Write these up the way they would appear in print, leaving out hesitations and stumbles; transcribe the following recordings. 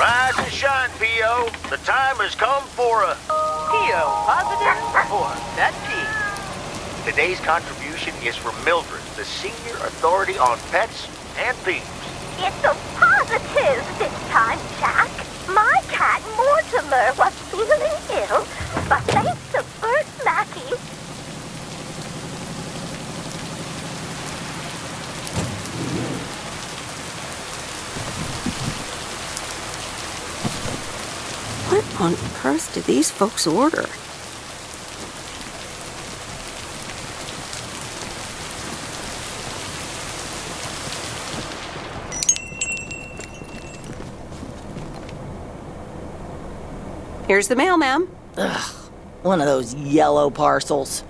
Rise and shine, P.O. The time has come for a... P.O. positive or that P? Today's contribution is from Mildred, the senior authority on pets and peeves. It's a positive this time, Jack. My cat Mortimer was feeling ill, but thanks to Bert Mackey... What on earth did these folks order? Here's the mail, ma'am. Ugh, one of those yellow parcels.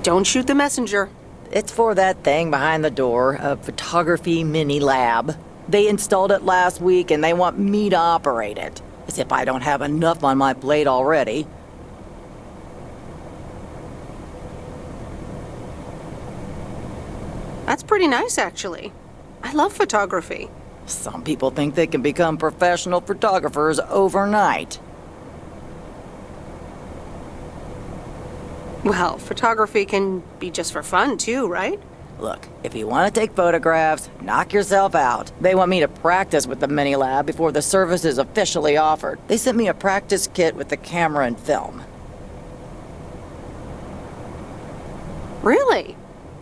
Don't shoot the messenger. It's for that thing behind the door, a photography mini lab. They installed it last week and they want me to operate it. As if I don't have enough on my plate already. That's pretty nice, actually. I love photography. Some people think they can become professional photographers overnight. Well, photography can be just for fun, too, right? Look, if you want to take photographs, knock yourself out. They want me to practice with the mini lab before the service is officially offered. They sent me a practice kit with the camera and film. Really?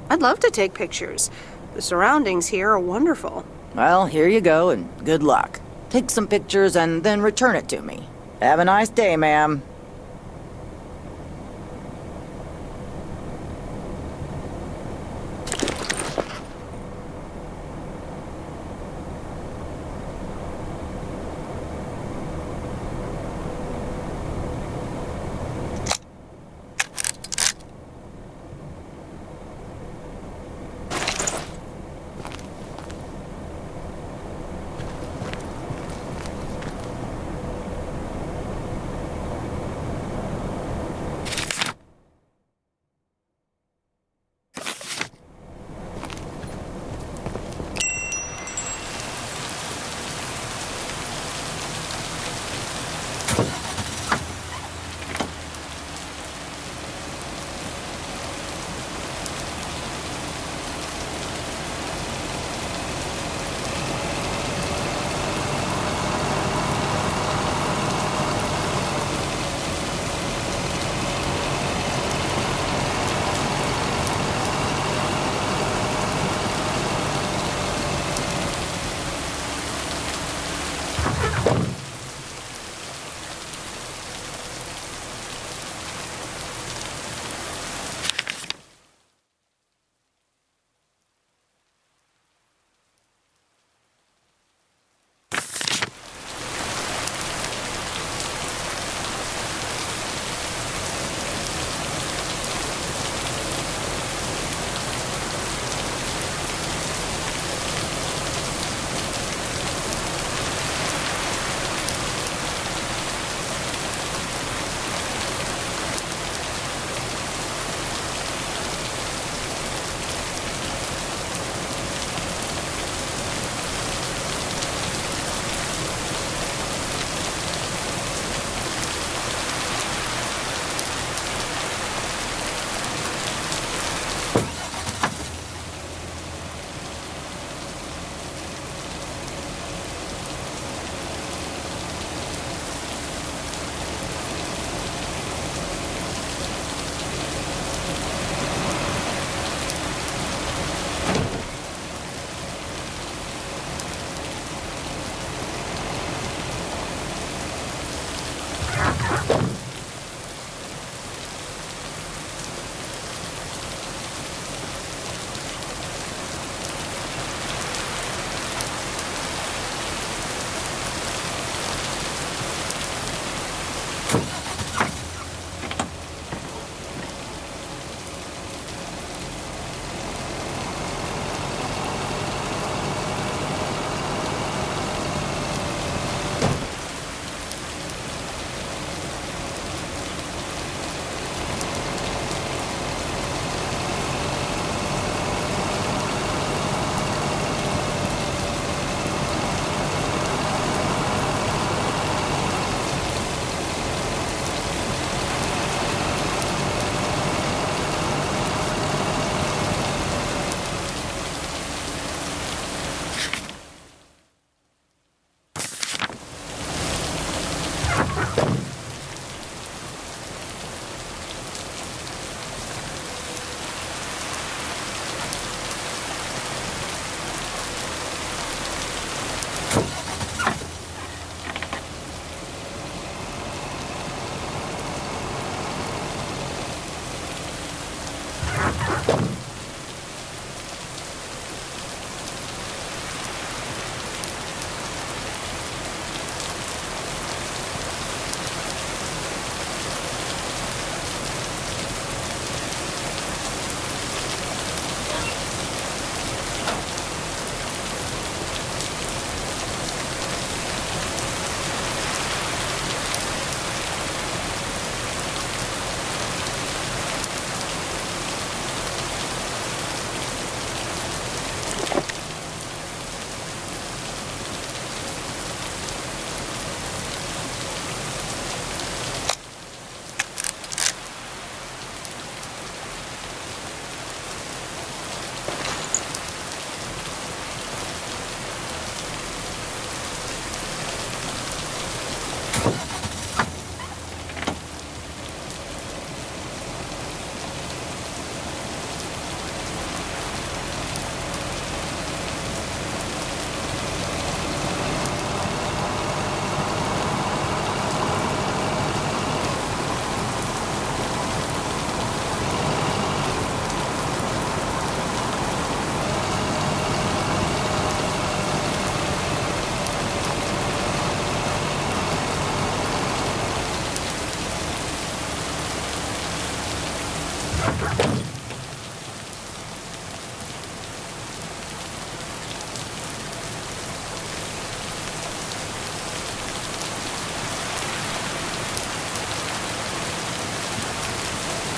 I'd love to take pictures. The surroundings here are wonderful. Well, here you go, and good luck. Take some pictures and then return it to me. Have a nice day, ma'am.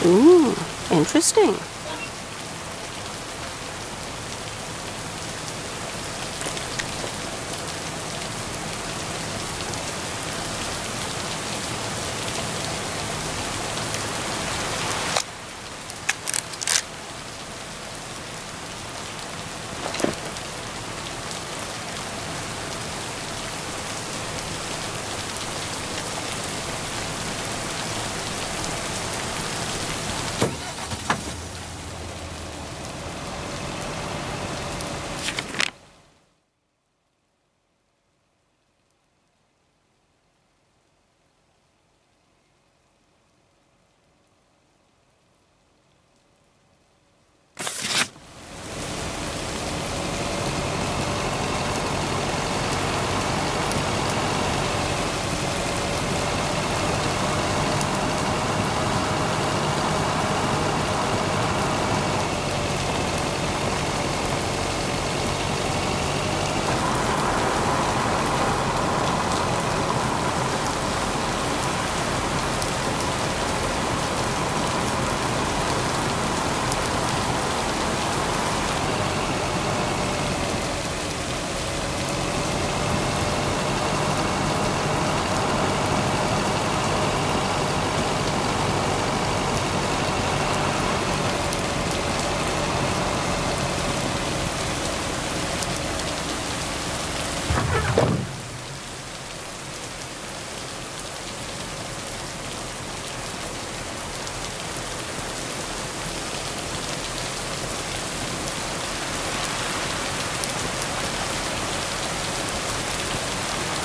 Ooh, interesting.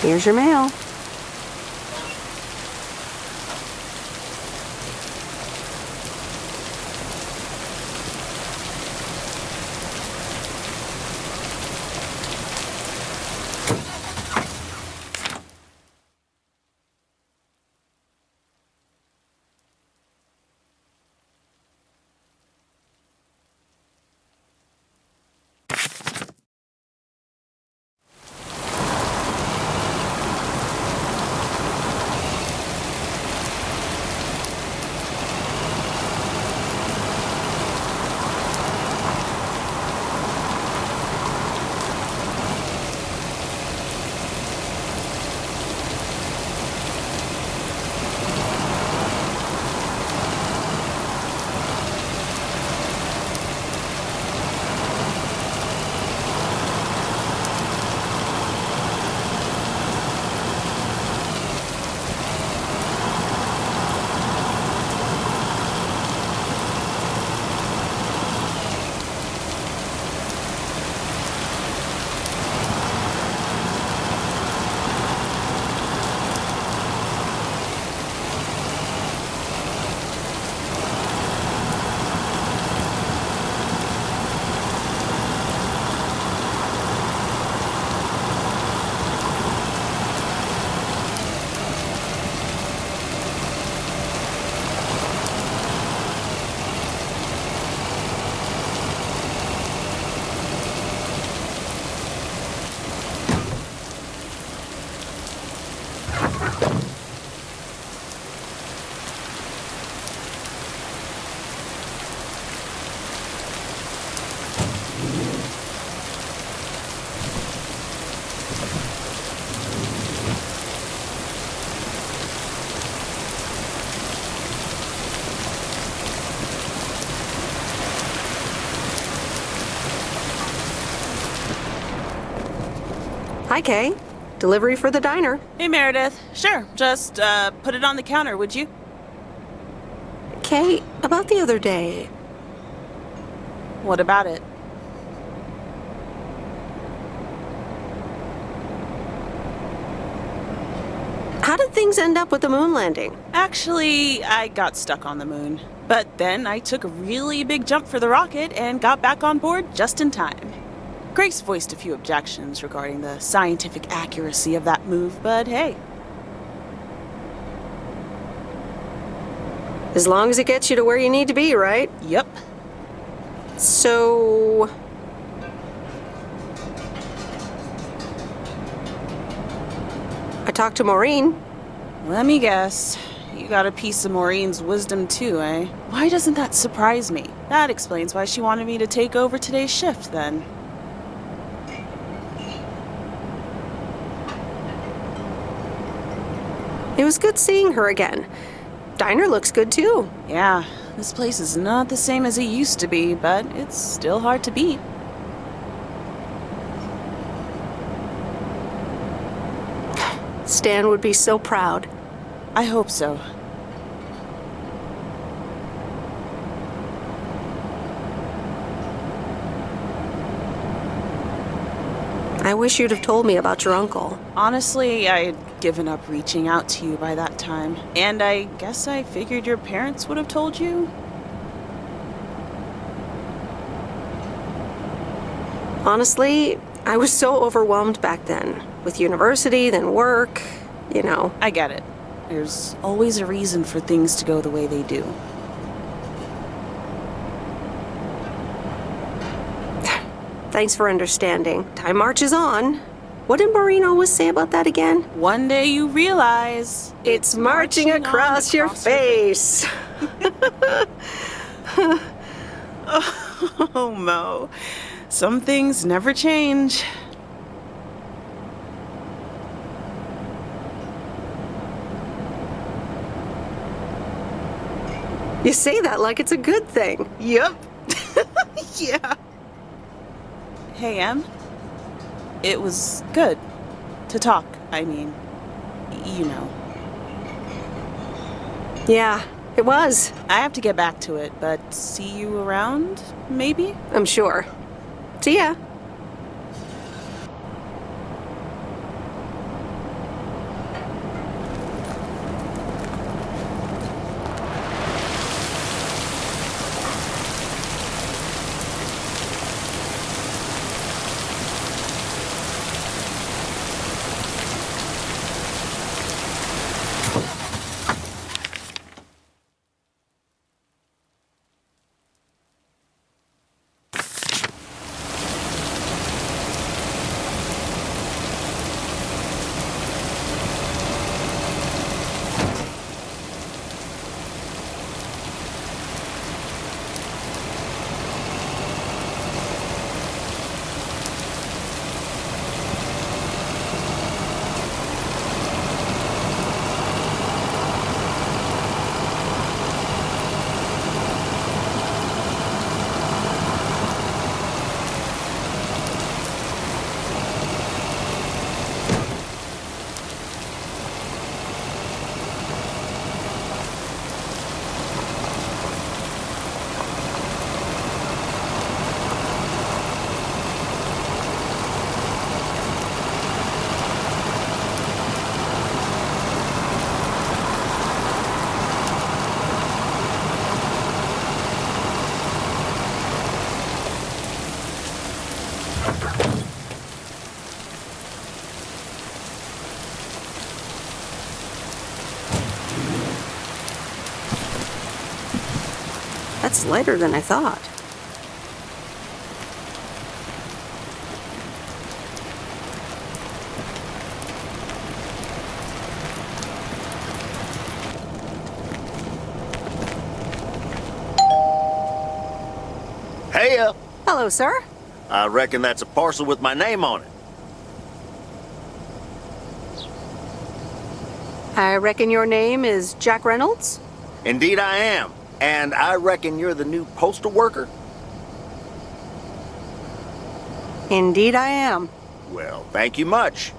Here's your mail. Hi, Kay. Delivery for the diner. Hey, Meredith. Sure, just put it on the counter, would you? Kay, about the other day. What about it? How did things end up with the moon landing? Actually, I got stuck on the moon. But then I took a really big jump for the rocket and got back on board just in time. Grace voiced a few objections regarding the scientific accuracy of that move, but hey. As long as it gets you to where you need to be, right? Yep. So... I talked to Maureen. Let me guess. You got a piece of Maureen's wisdom too, eh? Why doesn't that surprise me? That explains why she wanted me to take over today's shift, then. It was good seeing her again. Diner looks good too. Yeah, this place is not the same as it used to be, but it's still hard to beat. Stan would be so proud. I hope so. I wish you'd have told me about your uncle. Honestly, I had given up reaching out to you by that time. And I guess I figured your parents would have told you? Honestly, I was so overwhelmed back then. With university, then work, you know. I get it. There's always a reason for things to go the way they do. Thanks for understanding. Time marches on. What did Maureen always say about that again? One day you realize... It's marching across your face. Oh, Mo. Some things never change. You say that like it's a good thing. Yep. Yeah. Hey, Em. It was good to talk. I mean, you know. Yeah, it was. I have to get back to it, but see you around, maybe? I'm sure. See ya. That's lighter than I thought. Heya! Hello, sir. I reckon that's a parcel with my name on it. I reckon your name is Jack Reynolds? Indeed I am. And I reckon you're the new postal worker? Indeed I am. Well, thank you much.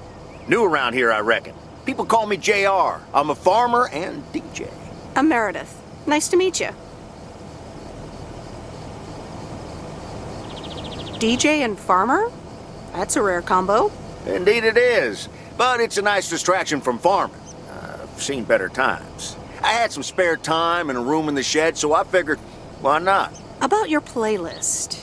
New around here, I reckon. People call me JR. I'm a farmer and DJ. I'm Meredith. Nice to meet you. DJ and farmer? That's a rare combo. Indeed it is. But it's a nice distraction from farming. I've seen better times. I had some spare time and a room in the shed, so I figured, why not? About your playlist.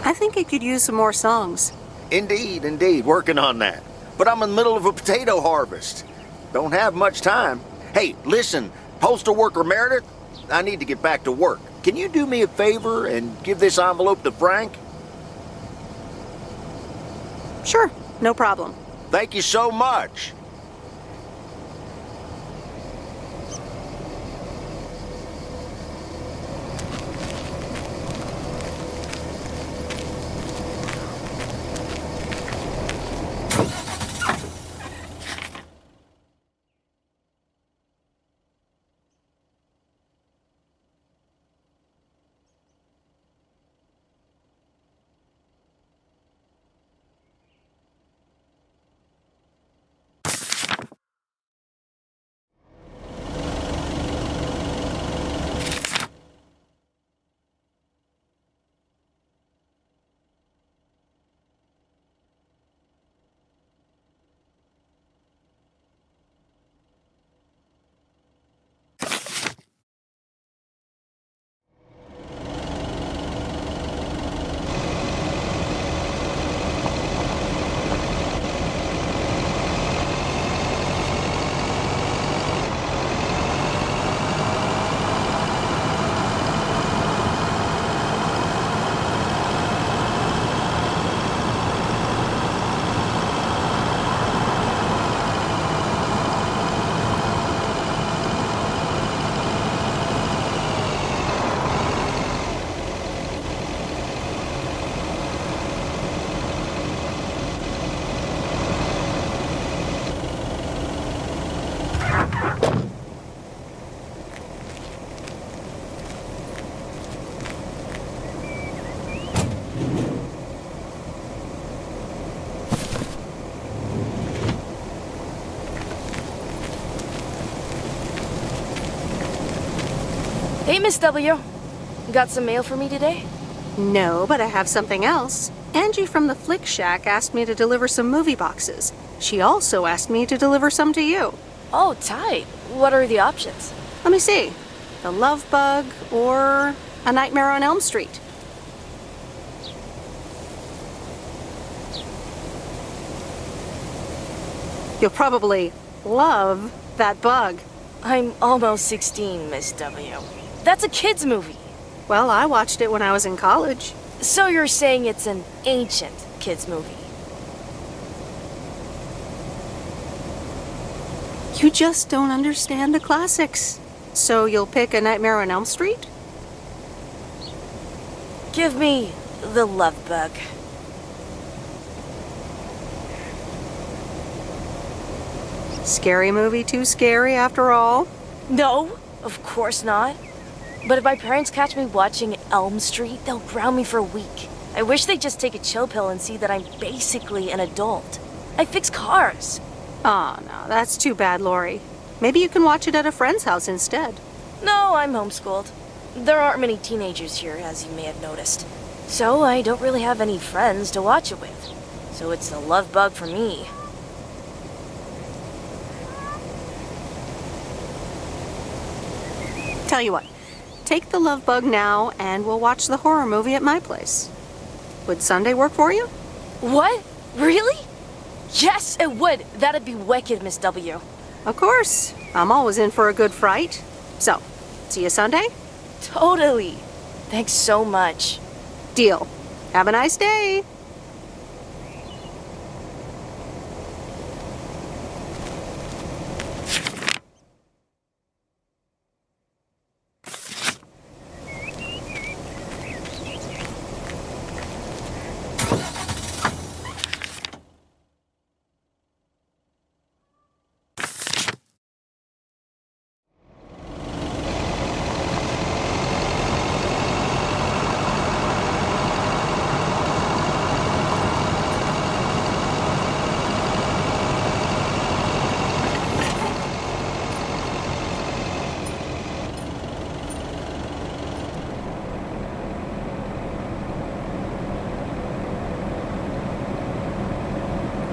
I think it could use some more songs. Indeed, indeed. Working on that. but I'm in the middle of a potato harvest. Don't have much time. Hey, listen, postal worker Meredith, I need to get back to work. Can you do me a favor and give this envelope to Frank? Sure, no problem. Thank you so much. Hey, Miss W. Got some mail for me today? No, but I have something else. Angie from the Flick Shack asked me to deliver some movie boxes. She also asked me to deliver some to you. Oh, tight. What are the options? Let me see. The Love Bug or A Nightmare on Elm Street. You'll probably love that bug. I'm almost 16, Miss W. That's a kid's movie. Well, I watched it when I was in college. So you're saying it's an ancient kid's movie? You just don't understand the classics. So you'll pick A Nightmare on Elm Street? Give me The Love Bug. Scary movie too scary after all? No, of course not. But if my parents catch me watching Elm Street, they'll ground me for a week. I wish they'd just take a chill pill and see that I'm basically an adult. I fix cars. Oh, no, that's too bad, Lori. Maybe you can watch it at a friend's house instead. No, I'm homeschooled. There aren't many teenagers here, as you may have noticed. So I don't really have any friends to watch it with. So it's the love bug for me. Tell you what, take the Love Bug now and we'll watch the horror movie at my place. Would Sunday work for you? What? Really? Yes, it would. That'd be wicked, Miss W. Of course. I'm always in for a good fright. So, see you Sunday? Totally. Thanks so much. Deal. Have a nice day.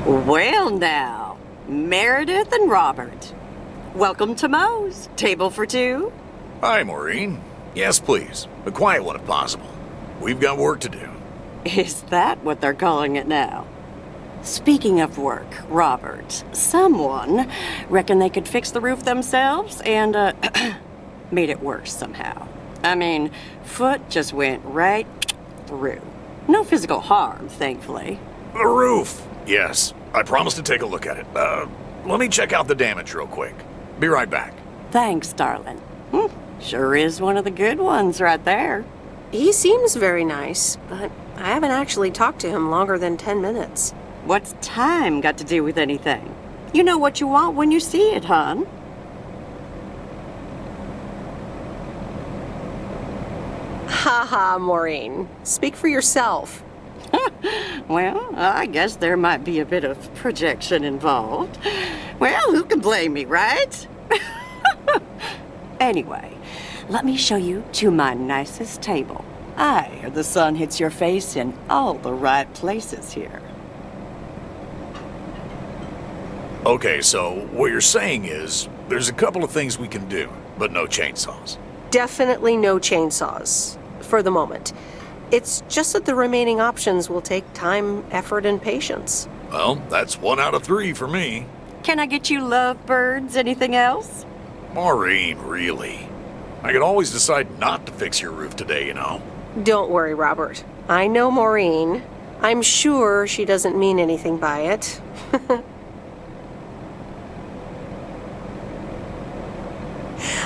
Well now, Meredith and Robert. Welcome to Moe's. Table for two? Hi, Maureen. Yes, please. A quiet one if possible. We've got work to do. Is that what they're calling it now? Speaking of work, Robert, someone reckoned they could fix the roof themselves and, made it worse somehow. I mean, foot just went right through. No physical harm, thankfully. The roof! Yes, I promised to take a look at it. Let me check out the damage real quick. Be right back. Thanks, darling. Sure is one of the good ones right there. He seems very nice, but I haven't actually talked to him longer than 10 minutes. What's time got to do with anything? You know what you want when you see it, hon. Haha, Maureen. Speak for yourself. Well, I guess there might be a bit of projection involved. Well, who can blame me, right? Anyway, let me show you to my nicest table. The sun hits your face in all the right places here. Okay, so what you're saying is there's a couple of things we can do, but no chainsaws. Definitely no chainsaws, for the moment. It's just that the remaining options will take time, effort, and patience. Well, that's 1 out of 3 for me. Can I get you lovebirds? Anything else? Maureen, really? I could always decide not to fix your roof today, you know? Don't worry, Robert. I know Maureen. I'm sure she doesn't mean anything by it.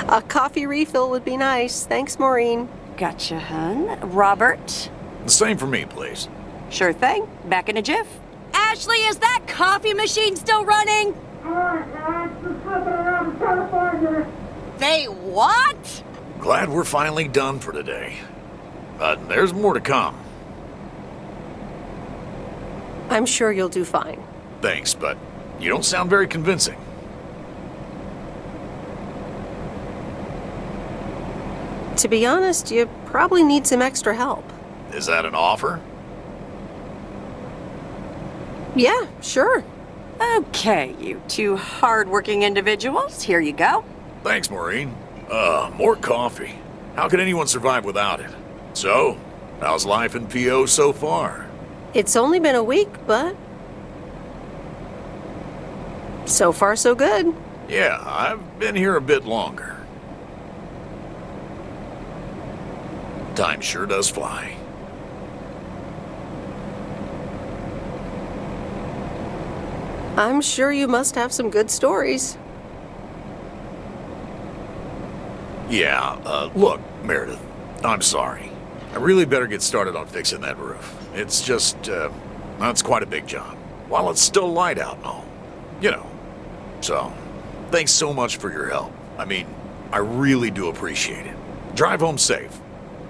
A coffee refill would be nice. Thanks, Maureen. Gotcha, hun. Robert? The same for me, please. Sure thing. Back in a jiff. Ashley, is that coffee machine still running? They what? Glad we're finally done for today. But there's more to come. I'm sure you'll do fine. Thanks, but you don't sound very convincing. To be honest, you probably need some extra help. Is that an offer? Yeah, sure. Okay, you two hard-working individuals. Here you go. Thanks, Maureen. More coffee. How could anyone survive without it? So, how's life in PO so far? It's only been a week, but so far so good. Yeah, I've been here a bit longer. Time sure does fly. I'm sure you must have some good stories. Yeah, look, Meredith, I'm sorry. I really better get started on fixing that roof. It's just, it's quite a big job. While it's still light out and all. You know. So, thanks so much for your help. I mean, I really do appreciate it. Drive home safe.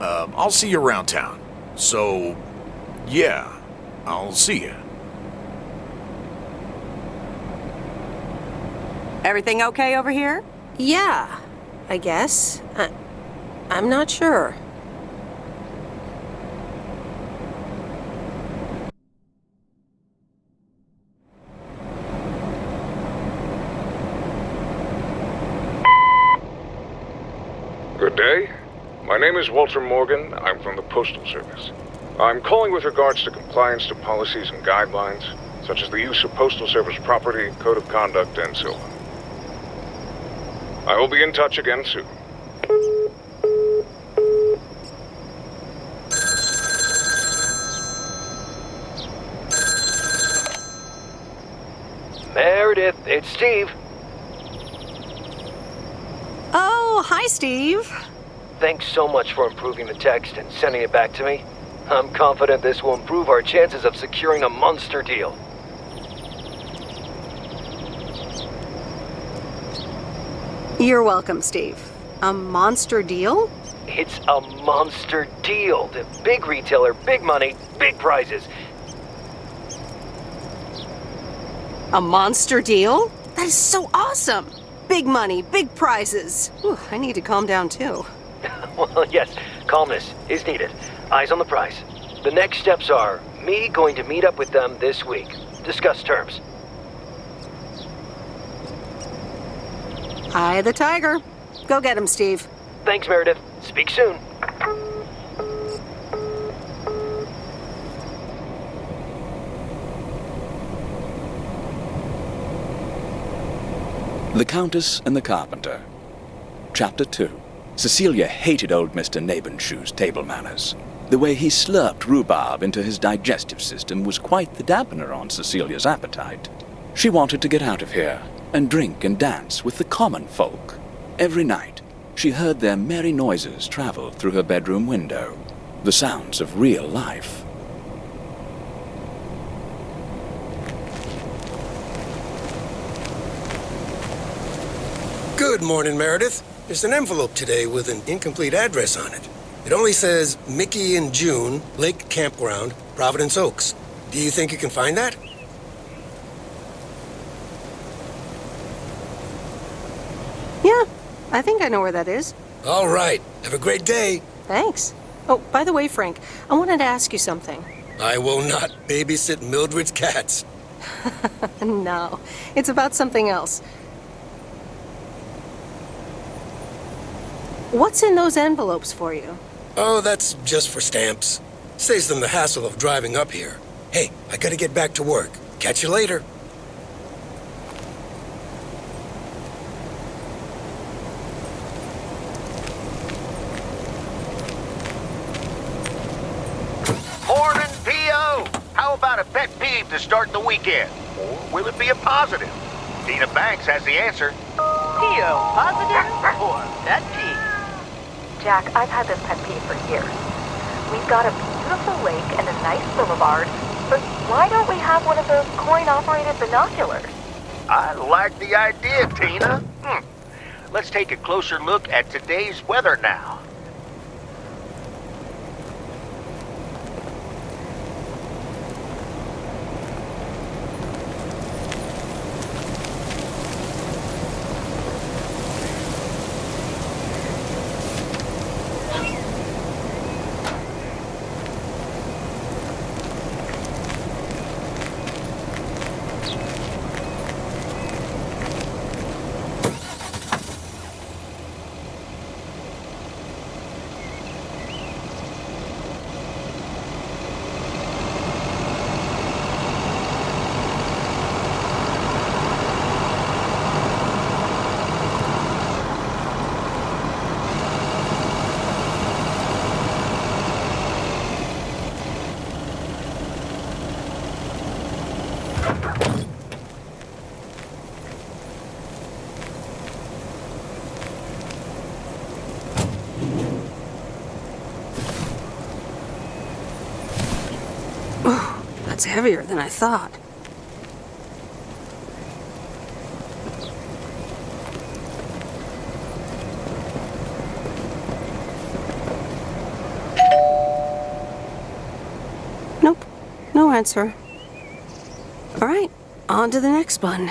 I'll see you around town. So, yeah, I'll see you. Everything okay over here? Yeah, I guess. I'm not sure. Good day. My name is Walter Morgan. I'm from the Postal Service. I'm calling with regards to compliance to policies and guidelines, such as the use of Postal Service property, code of conduct, and so on. I will be in touch again soon. Meredith, it's Steve. Oh, hi, Steve. Thanks so much for improving the text and sending it back to me. I'm confident this will improve our chances of securing a monster deal. You're welcome, Steve. A monster deal? It's a monster deal. The big retailer, big money, big prizes. A monster deal? That is so awesome! Big money, big prizes. Ooh, I need to calm down too. Well, yes, calmness is needed. Eyes on the prize. The next steps are me going to meet up with them this week. Discuss terms. Eye the tiger. Go get him, Steve. Thanks, Meredith. Speak soon. The Countess and the Carpenter. Chapter 2. Cecilia hated old Mr. Nabenshoe's table manners. The way he slurped rhubarb into his digestive system was quite the dampener on Cecilia's appetite. She wanted to get out of here and drink and dance with the common folk. Every night, she heard their merry noises travel through her bedroom window, the sounds of real life. Good morning, Meredith. There's an envelope today with an incomplete address on it. It only says Mickey and June, Lake Campground, Провиденс Okes. Do you think you can find that? Yeah, I think I know where that is. All right. Have a great day. Thanks. Oh, by the way, Frank, I wanted to ask you something. I will not babysit Mildred's cats. No, it's about something else. What's in those envelopes for you? Oh, that's just for stamps. Saves them the hassle of driving up here. Hey, I gotta get back to work. Catch you later. Morning, P.O. How about a pet peeve to start the weekend? Or will it be a positive? Tina Banks has the answer. P.O. positive or pet peeve? Jack, I've had this pet peeve for years. We've got a beautiful lake and a nice boulevard, but why don't we have one of those coin-operated binoculars? I like the idea, Tina. Let's take a closer look at today's weather now. That's heavier than I thought. Nope, no answer. All right, on to the next one.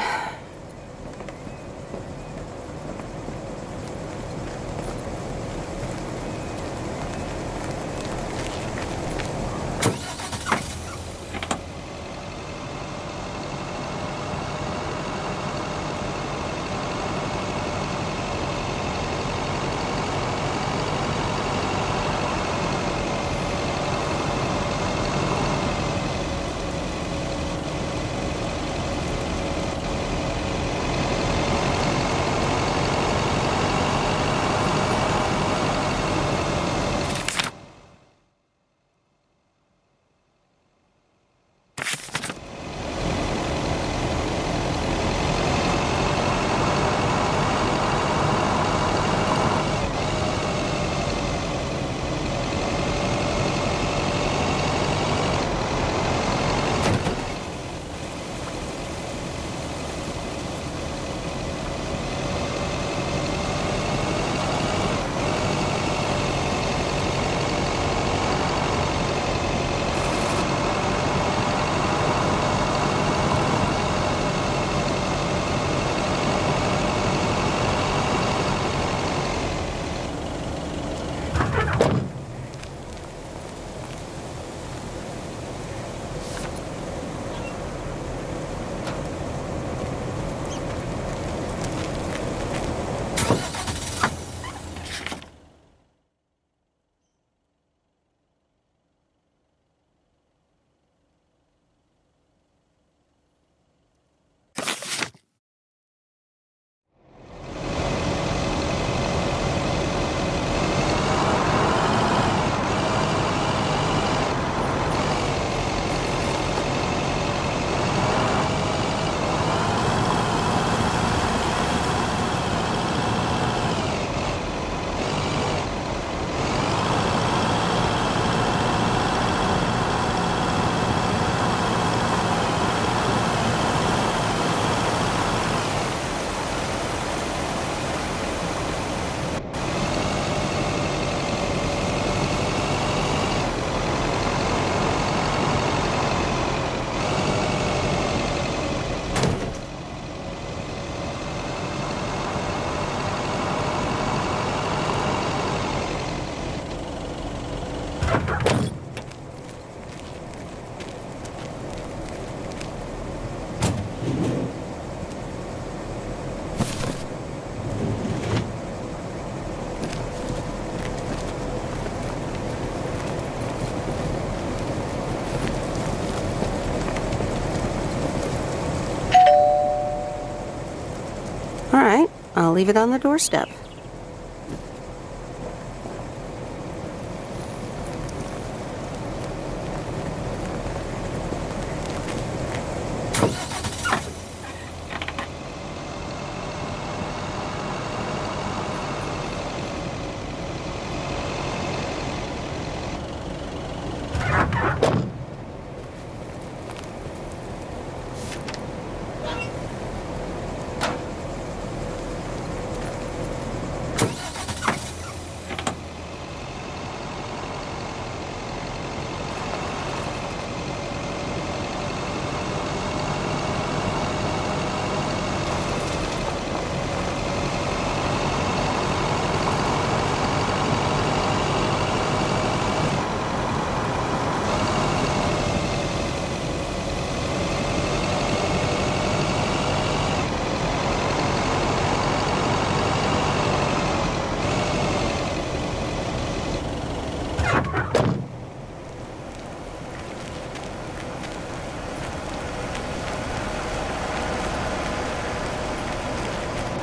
All right, I'll leave it on the doorstep.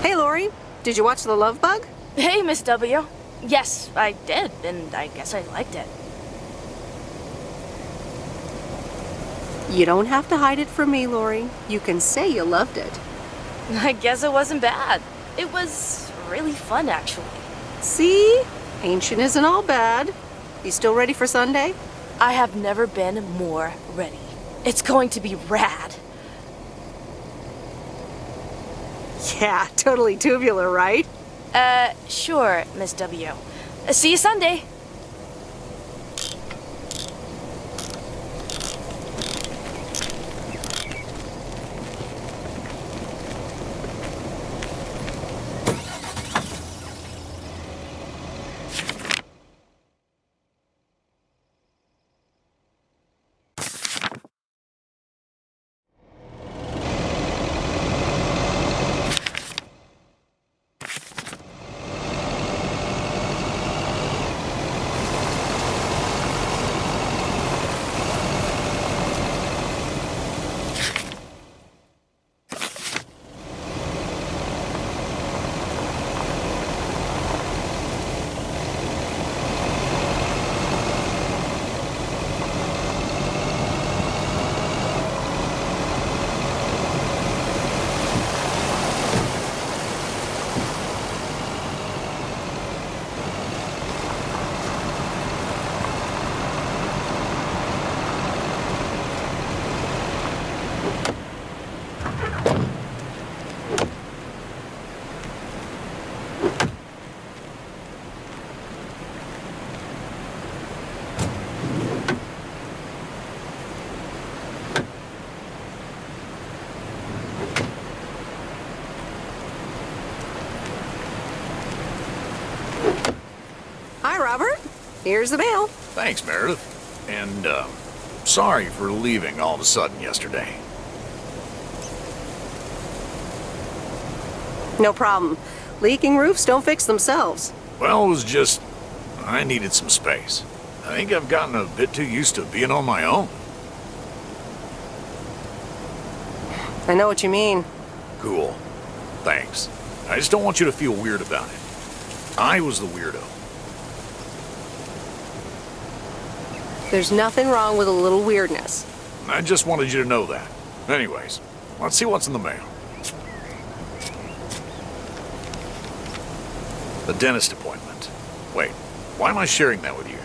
Hey, Lori, did you watch The Love Bug? Hey, Miss W. Yes, I did, and I guess I liked it. You don't have to hide it from me, Lori. You can say you loved it. I guess it wasn't bad. It was really fun, actually. See? Ancient isn't all bad. You still ready for Sunday? I have never been more ready. It's going to be rad. Yeah, totally tubular, right? Sure, Miss W. See you Sunday. Hi, Robert. Here's the mail. Thanks, Meredith. And, sorry for leaving all of a sudden yesterday. No problem. Leaking roofs don't fix themselves. Well, it was just... I needed some space. I think I've gotten a bit too used to being on my own. I know what you mean. Cool. Thanks. I just don't want you to feel weird about it. I was the weirdo. There's nothing wrong with a little weirdness. I just wanted you to know that. Anyways, let's see what's in the mail. The dentist appointment. Wait, why am I sharing that with you?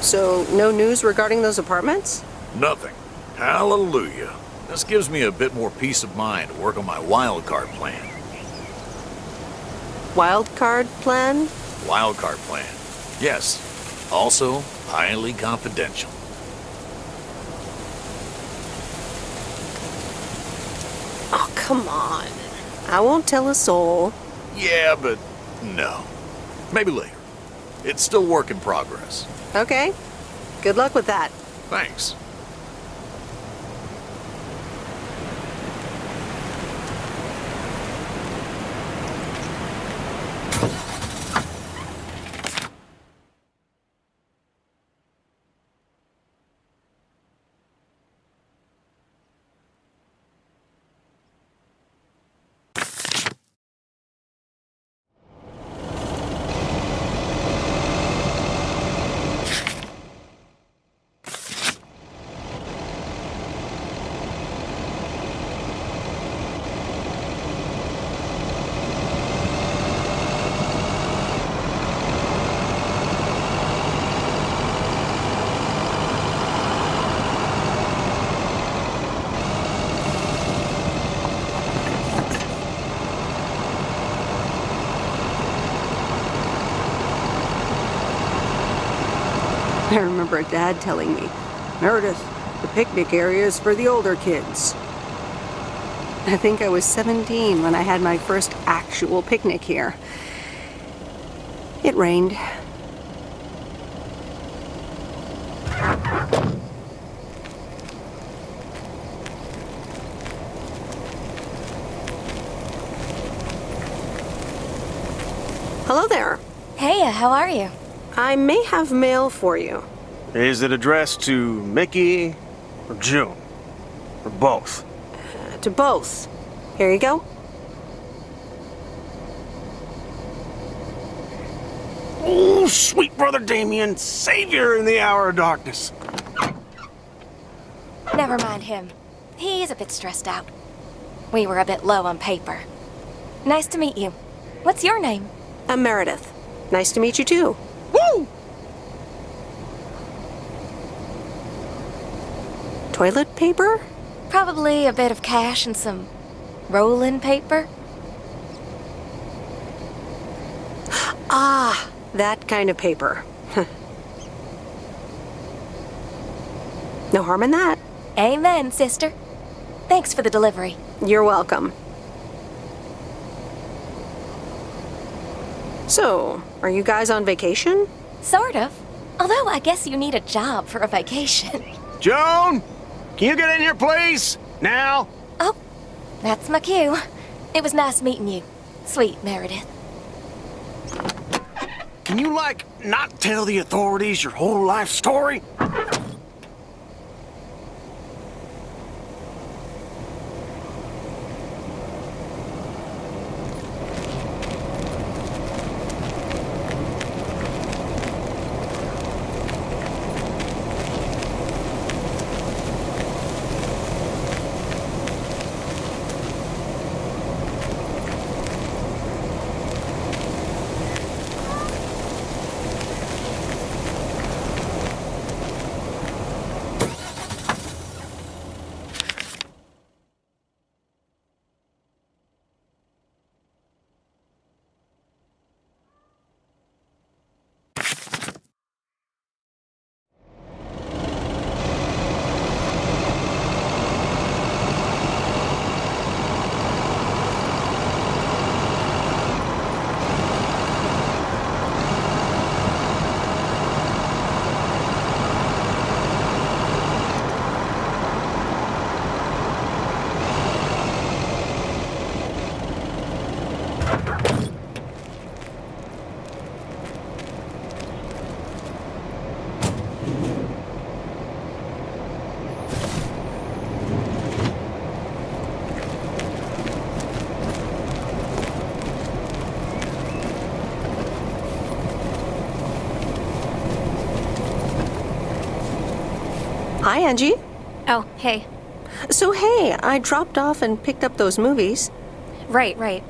So, no news regarding those apartments? Nothing. Hallelujah. This gives me a bit more peace of mind to work on my wild card plan. Wild card plan? Wild card plan. Yes. Also, highly confidential. Oh, come on. I won't tell a soul. Yeah, but no. Maybe later. It's still work in progress. Okay. Good luck with that. Thanks. I remember Dad telling me, Meredith, the picnic area is for the older kids. I think I was 17 when I had my first actual picnic here. It rained. Hello there. Hey, how are you? I may have mail for you. Is it addressed to Mickey or June? Or both? To both. Here you go. Oh, sweet brother Damien, savior in the hour of darkness. Never mind him. He's a bit stressed out. We were a bit low on paper. Nice to meet you. What's your name? I'm Meredith. Nice to meet you too. Woo! Toilet paper? Probably a bit of cash and some rolling paper. Ah, that kind of paper. No harm in that. Amen, sister. Thanks for the delivery. You're welcome. So, are you guys on vacation? Sort of. Although I guess you need a job for a vacation. Joan, can you get in here, please? Now? Oh, that's my cue. It was nice meeting you, sweet Meredith. Can you, not tell the authorities your whole life story? Hi, Angie. Oh, hey. So, hey, I dropped off and picked up those movies. Right.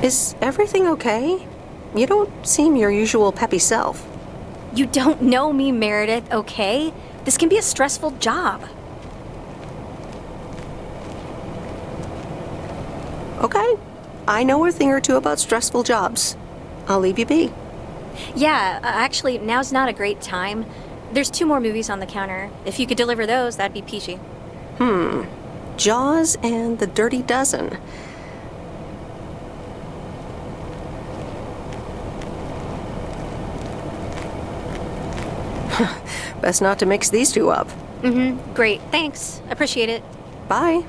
Is everything okay? You don't seem your usual peppy self. You don't know me, Meredith, okay? This can be a stressful job. Okay. I know a thing or two about stressful jobs. I'll leave you be. Yeah, actually, now's not a great time. There's 2 more movies on the counter. If you could deliver those, that'd be peachy. Jaws and The Dirty Dozen. Best not to mix these two up. Great, thanks. Appreciate it. Bye.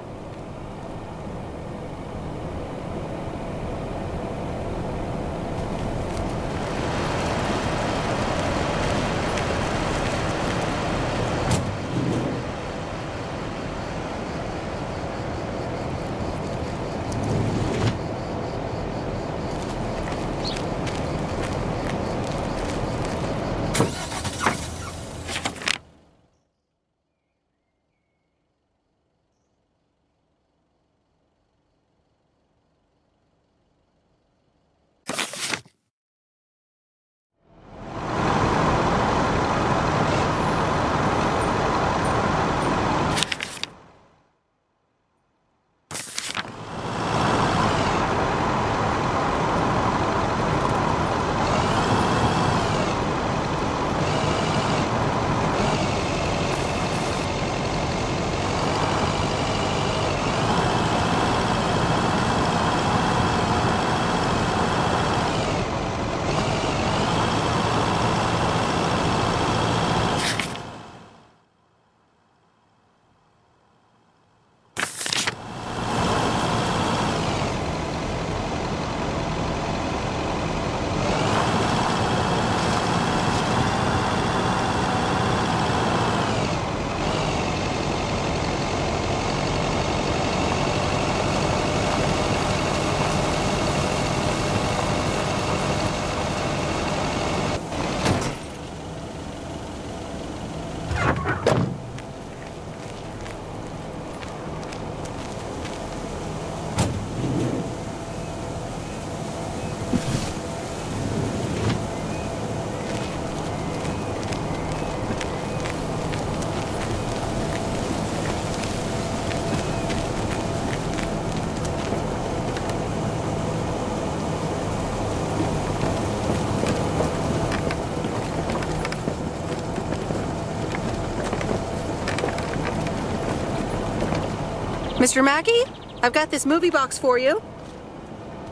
Mr. Mackey, I've got this movie box for you.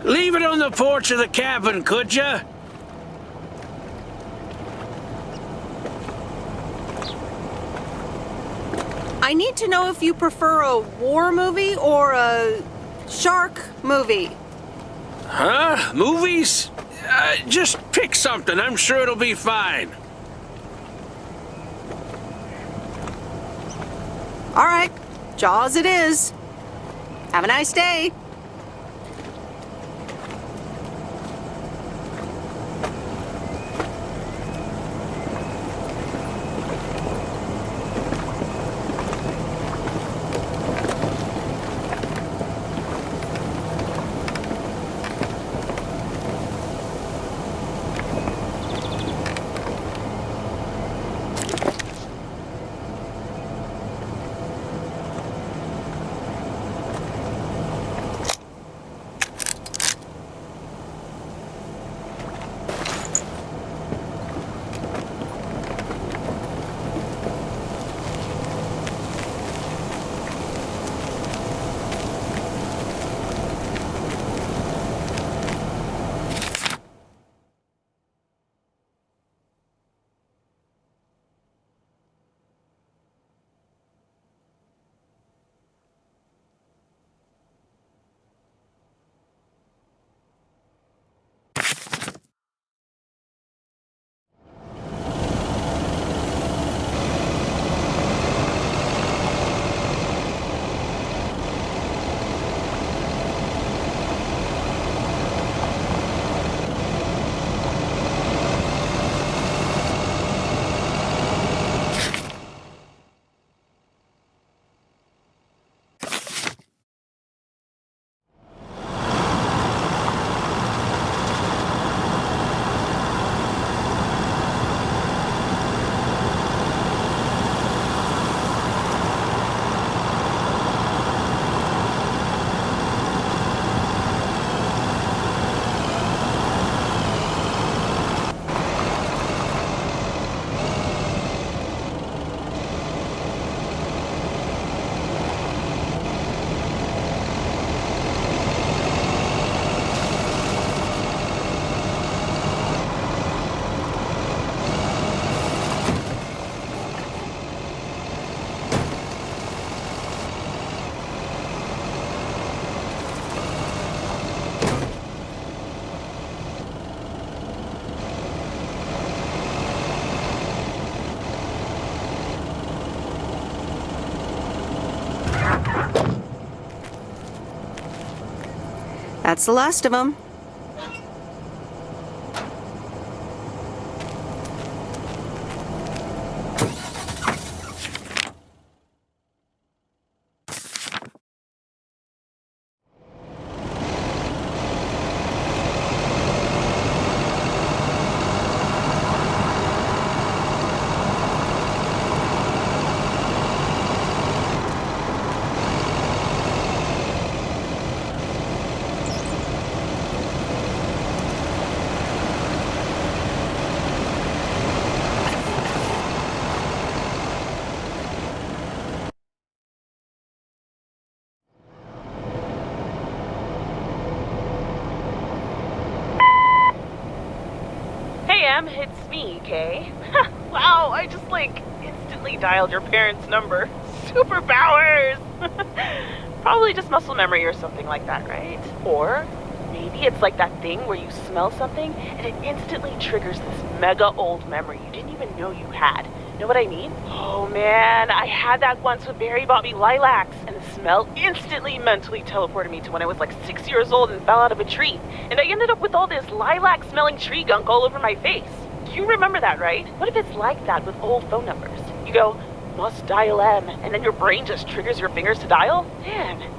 Leave it on the porch of the cabin, could ya? I need to know if you prefer a war movie or a shark movie. Huh? Movies? Just pick something. I'm sure it'll be fine. All right, Jaws it is. Have a nice day. That's the last of them. It's me, Kay. Wow, I just, instantly dialed your parents' number. Superpowers! Probably just muscle memory or something like that, right? Or maybe it's like that thing where you smell something and it instantly triggers this mega old memory you didn't even know you had. Know what I mean? Oh man, I had that once when Barry bought me lilacs, and the smell instantly mentally teleported me to when I was 6 years old and fell out of a tree. And I ended up with all this lilac-smelling tree gunk all over my face. You remember that, right? What if it's like that with old phone numbers? You go, must dial M, and then your brain just triggers your fingers to dial? Man.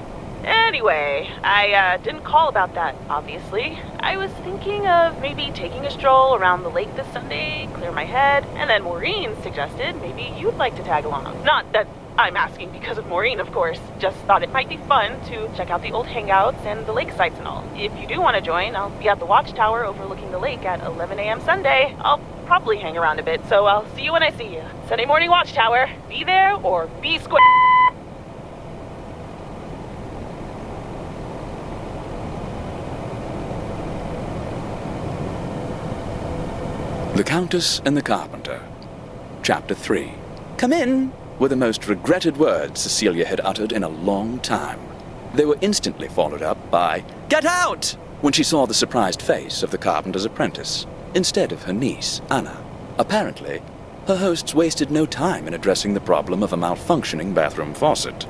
Anyway, I didn't call about that, obviously. I was thinking of maybe taking a stroll around the lake this Sunday, clear my head, and then Maureen suggested maybe you'd like to tag along. Not that I'm asking because of Maureen, of course. Just thought it might be fun to check out the old hangouts and the lake sites and all. If you do want to join, I'll be at the watchtower overlooking the lake at 11 a.m. Sunday. I'll probably hang around a bit, so I'll see you when I see you. Sunday morning watchtower. Be there or be square. The Countess and the Carpenter. Chapter 3. Come in, were the most regretted words Cecilia had uttered in a long time. They were instantly followed up by, "Get out!" when she saw the surprised face of the carpenter's apprentice, instead of her niece, Anna. Apparently, her hosts wasted no time in addressing the problem of a malfunctioning bathroom faucet.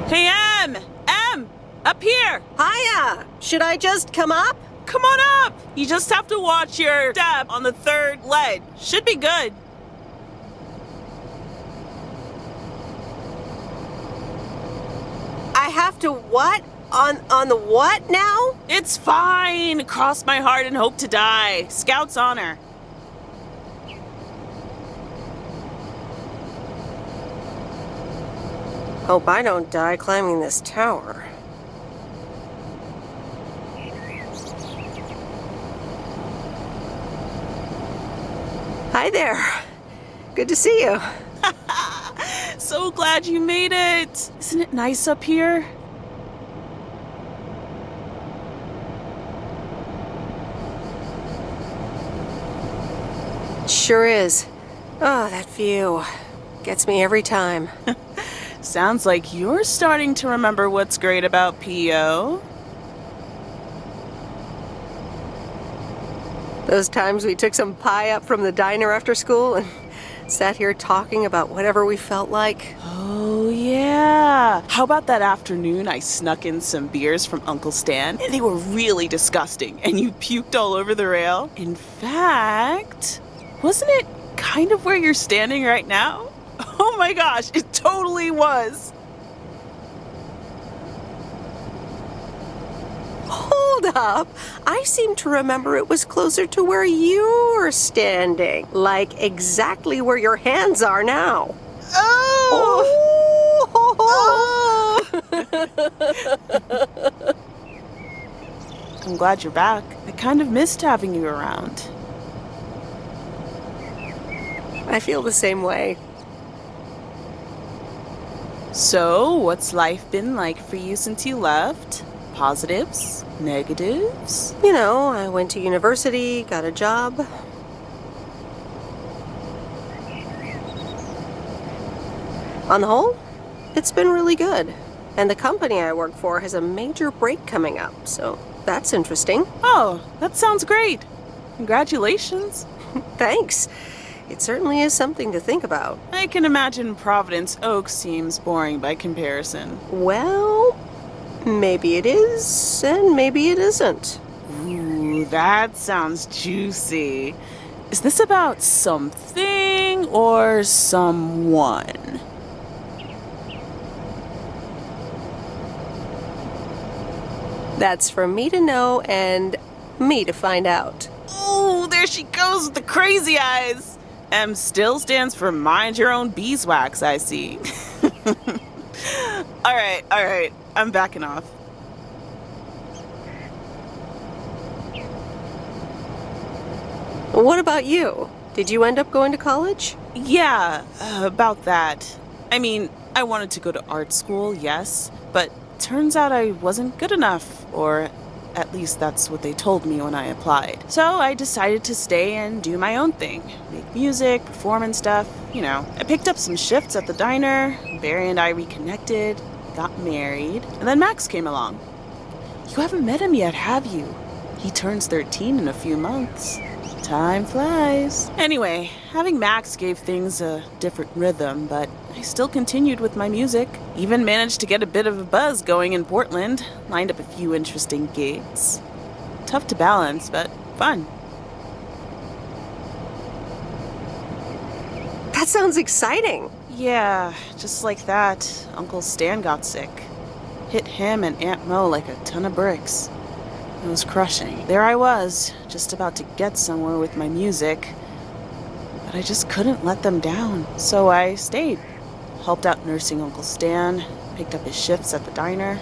Hey, Em! Up here! Hiya! Should I just come up? Come on up! You just have to watch your step on the third ledge. Should be good. I have to what? On the what now? It's fine. Cross my heart and hope to die. Scout's honor. Hope I don't die climbing this tower. Hi there. Good to see you. So glad you made it. Isn't it nice up here? Sure is. Oh, that view. Gets me every time. Sounds like you're starting to remember what's great about P.O. Those times we took some pie up from the diner after school and sat here talking about whatever we felt like. Oh, yeah. How about that afternoon I snuck in some beers from Uncle Stan? And they were really disgusting, and you puked all over the rail. In fact, wasn't it kind of where you're standing right now? Oh my gosh, it totally was. Hold up. I seem to remember it was closer to where you're standing. Like exactly where your hands are now. Oh! I'm glad you're back. I kind of missed having you around. I feel the same way. So, what's life been like for you since you left? Positives? Negatives? You know, I went to university, got a job. On the whole, it's been really good. And the company I work for has a major break coming up, so that's interesting. Oh, that sounds great. Congratulations. Thanks. It certainly is something to think about. I can imagine Провиденс Окс seems boring by comparison. Well, maybe it is, and maybe it isn't. Ooh, that sounds juicy. Is this about something or someone? That's for me to know and me to find out. Ooh, there she goes with the crazy eyes. M still stands for mind your own beeswax, I see. All right. I'm backing off. What about you? Did you end up going to college? Yeah, about that. I mean, I wanted to go to art school, yes, but turns out I wasn't good enough, or at least that's what they told me when I applied. So I decided to stay and do my own thing. Make music, perform and stuff, you know. I picked up some shifts at the diner, Barry and I reconnected, got married, and then Max came along. You haven't met him yet, have you? He turns 13 in a few months. Time flies. Anyway, having Max gave things a different rhythm, but I still continued with my music. Even managed to get a bit of a buzz going in Portland. Lined up a few interesting gigs. Tough to balance, but fun. That sounds exciting. Yeah, just like that, Uncle Stan got sick. Hit him and Aunt Mo like a ton of bricks. It was crushing. There I was, just about to get somewhere with my music, but I just couldn't let them down. So I stayed. Helped out nursing Uncle Stan, picked up his shifts at the diner.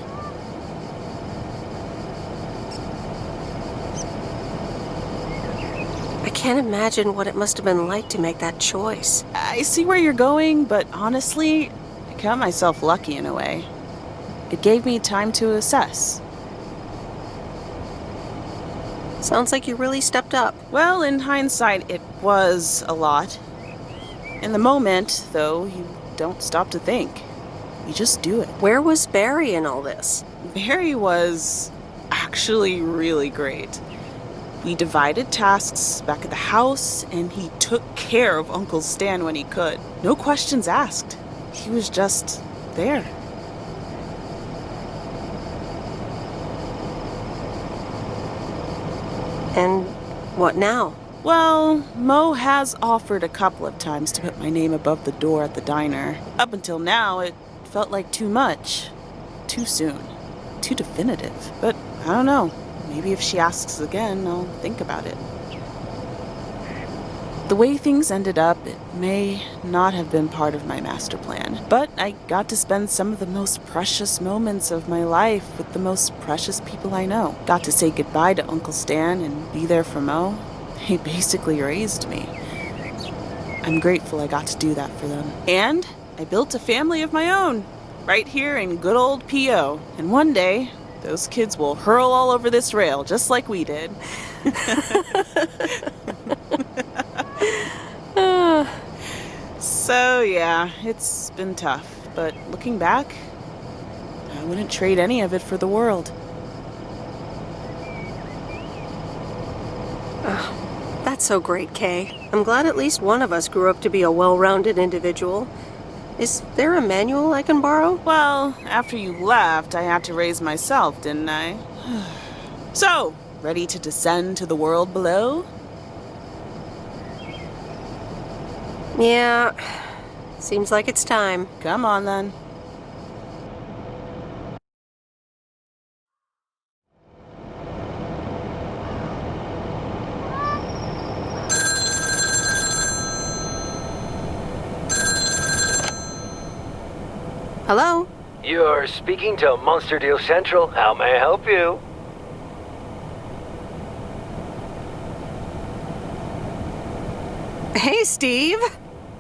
I can't imagine what it must have been like to make that choice. I see where you're going, but honestly, I count myself lucky in a way. It gave me time to assess. Sounds like you really stepped up. Well, in hindsight, it was a lot. In the moment, though, you don't stop to think. You just do it. Where was Barry in all this? Barry was actually really great. We divided tasks back at the house, and he took care of Uncle Stan when he could. No questions asked. He was just there. And what now? Well, Mo has offered a couple of times to put my name above the door at the diner. Up until now, it felt like too much. Too soon. Too definitive. But I don't know. Maybe if she asks again, I'll think about it. The way things ended up, it may not have been part of my master plan. But I got to spend some of the most precious moments of my life with the most precious people I know. Got to say goodbye to Uncle Stan and be there for Mo. He basically raised me. I'm grateful I got to do that for them. And I built a family of my own, right here in good old P.O. And one day, those kids will hurl all over this rail, just like we did. So yeah, it's been tough, but looking back, I wouldn't trade any of it for the world. That's so great, Kay. I'm glad at least one of us grew up to be a well-rounded individual. Is there a manual I can borrow? Well, after you left, I had to raise myself, didn't I? So, ready to descend to the world below? Yeah, seems like it's time. Come on, then. Hello? You're speaking to Monster Deal Central. How may I help you? Hey, Steve.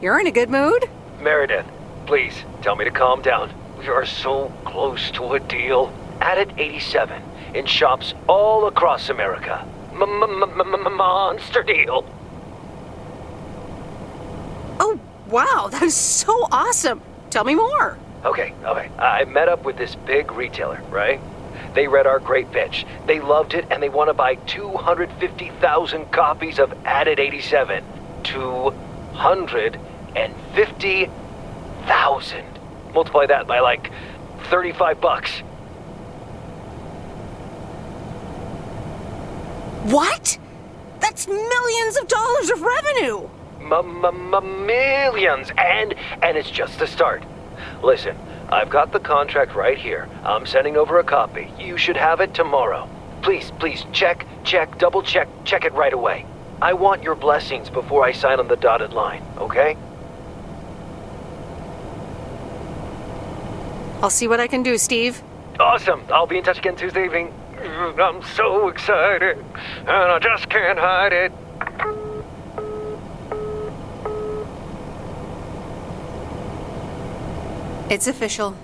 You're in a good mood? Meredith, please tell me to calm down. We are so close to a deal. Added 87 in shops all across America. Monster deal. Oh, wow, that is so awesome. Tell me more. Okay. I met up with this big retailer, right? They read our great pitch. They loved it, and they want to buy 250,000 copies of Added 87. 250,000. Multiply that by like $35. What? That's millions of dollars of revenue. Millions, and it's just the start. Listen, I've got the contract right here. I'm sending over a copy. You should have it tomorrow. Please, check, double check it right away. I want your blessings before I sign on the dotted line, okay? I'll see what I can do, Steve. Awesome. I'll be in touch again Tuesday evening. I'm so excited, and I just can't hide it. It's official.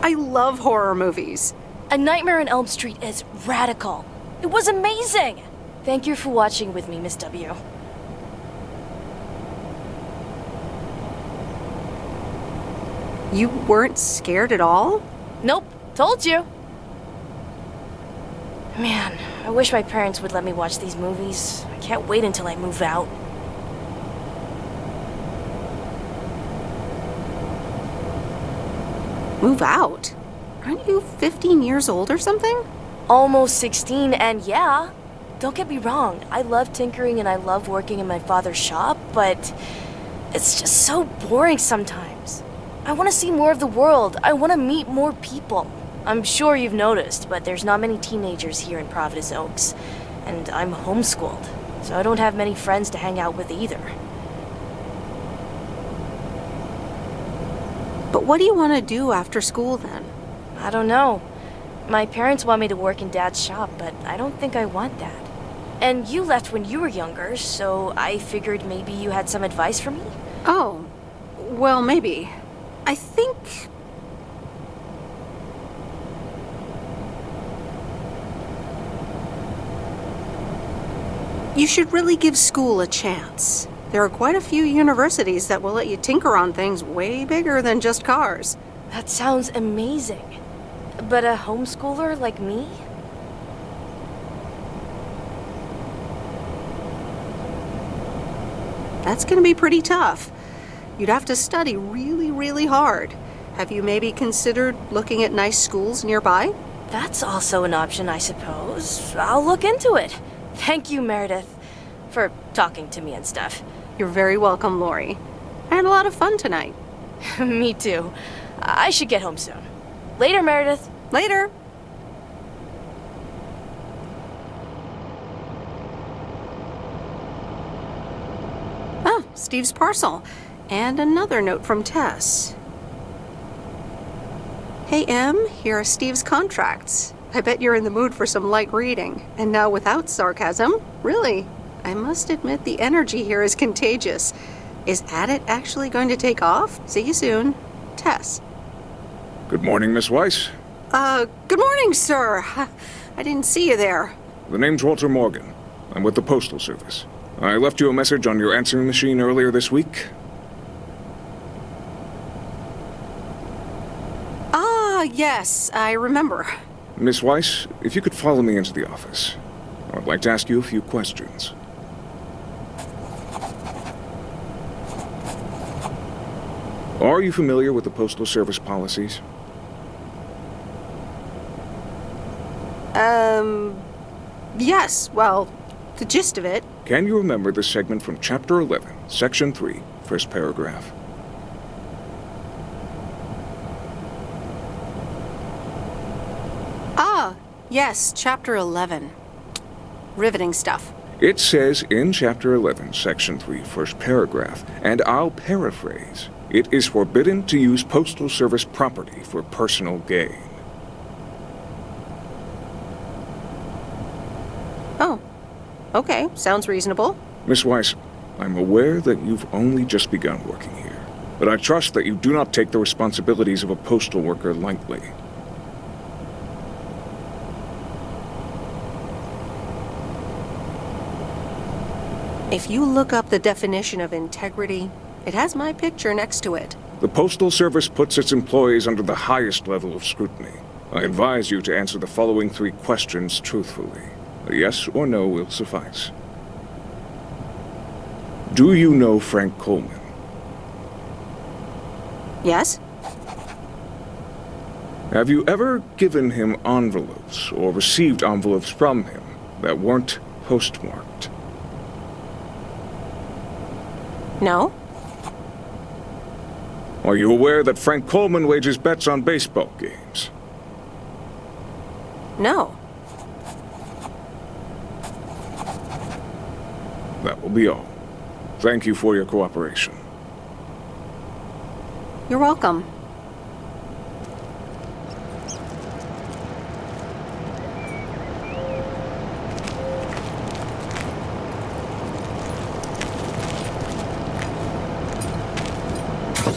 I love horror movies. A Nightmare on Elm Street is radical. It was amazing. Thank you for watching with me, Miss W. You weren't scared at all? Nope, told you. Man, I wish my parents would let me watch these movies. I can't wait until I move out. Move out? Aren't you 15 years old or something? Almost 16, and yeah, don't get me wrong, I love tinkering and I love working in my father's shop, but it's just so boring sometimes. I want to see more of the world. I want to meet more people. I'm sure you've noticed, but there's not many teenagers here in Провиденс Окс, and I'm homeschooled, so I don't have many friends to hang out with either. But what do you want to do after school then? I don't know. My parents want me to work in Dad's shop, but I don't think I want that. And you left when you were younger, so I figured maybe you had some advice for me? Oh, well, maybe. I think... you should really give school a chance. There are quite a few universities that will let you tinker on things way bigger than just cars. That sounds amazing. But a homeschooler like me? That's gonna be pretty tough. You'd have to study really, really hard. Have you maybe considered looking at nice schools nearby? That's also an option, I suppose. I'll look into it. Thank you, Meredith, for talking to me and stuff. You're very welcome, Lori. I had a lot of fun tonight. Me too. I should get home soon. Later, Meredith. Later. Oh, Steve's parcel. And another note from Tess. Hey, Em, here are Steve's contracts. I bet you're in the mood for some light reading. And now without sarcasm. Really, I must admit the energy here is contagious. Is Adit actually going to take off? See you soon. Tess. Good morning, Miss Weiss. Good morning, sir. I didn't see you there. The name's Walter Morgan. I'm with the Postal Service. I left you a message on your answering machine earlier this week. Ah, yes, I remember. Miss Weiss, if you could follow me into the office, I would like to ask you a few questions. Are you familiar with the Postal Service policies? Yes, well, the gist of it. Can you remember the segment from Chapter 11, Section 3, first paragraph? Ah, yes, Chapter 11. Riveting stuff. It says in Chapter 11, Section 3, first paragraph, and I'll paraphrase, it is forbidden to use Postal Service property for personal gain. Oh, okay, sounds reasonable. Miss Weiss, I'm aware that you've only just begun working here, but I trust that you do not take the responsibilities of a postal worker lightly. If you look up the definition of integrity, it has my picture next to it. The Postal Service puts its employees under the highest level of scrutiny. I advise you to answer the following 3 questions truthfully. A yes or no will suffice. Do you know Frank Coleman? Yes? Have you ever given him envelopes or received envelopes from him that weren't postmarked? No? Are you aware that Frank Coleman wagers bets on baseball games? No. That will be all. Thank you for your cooperation. You're welcome.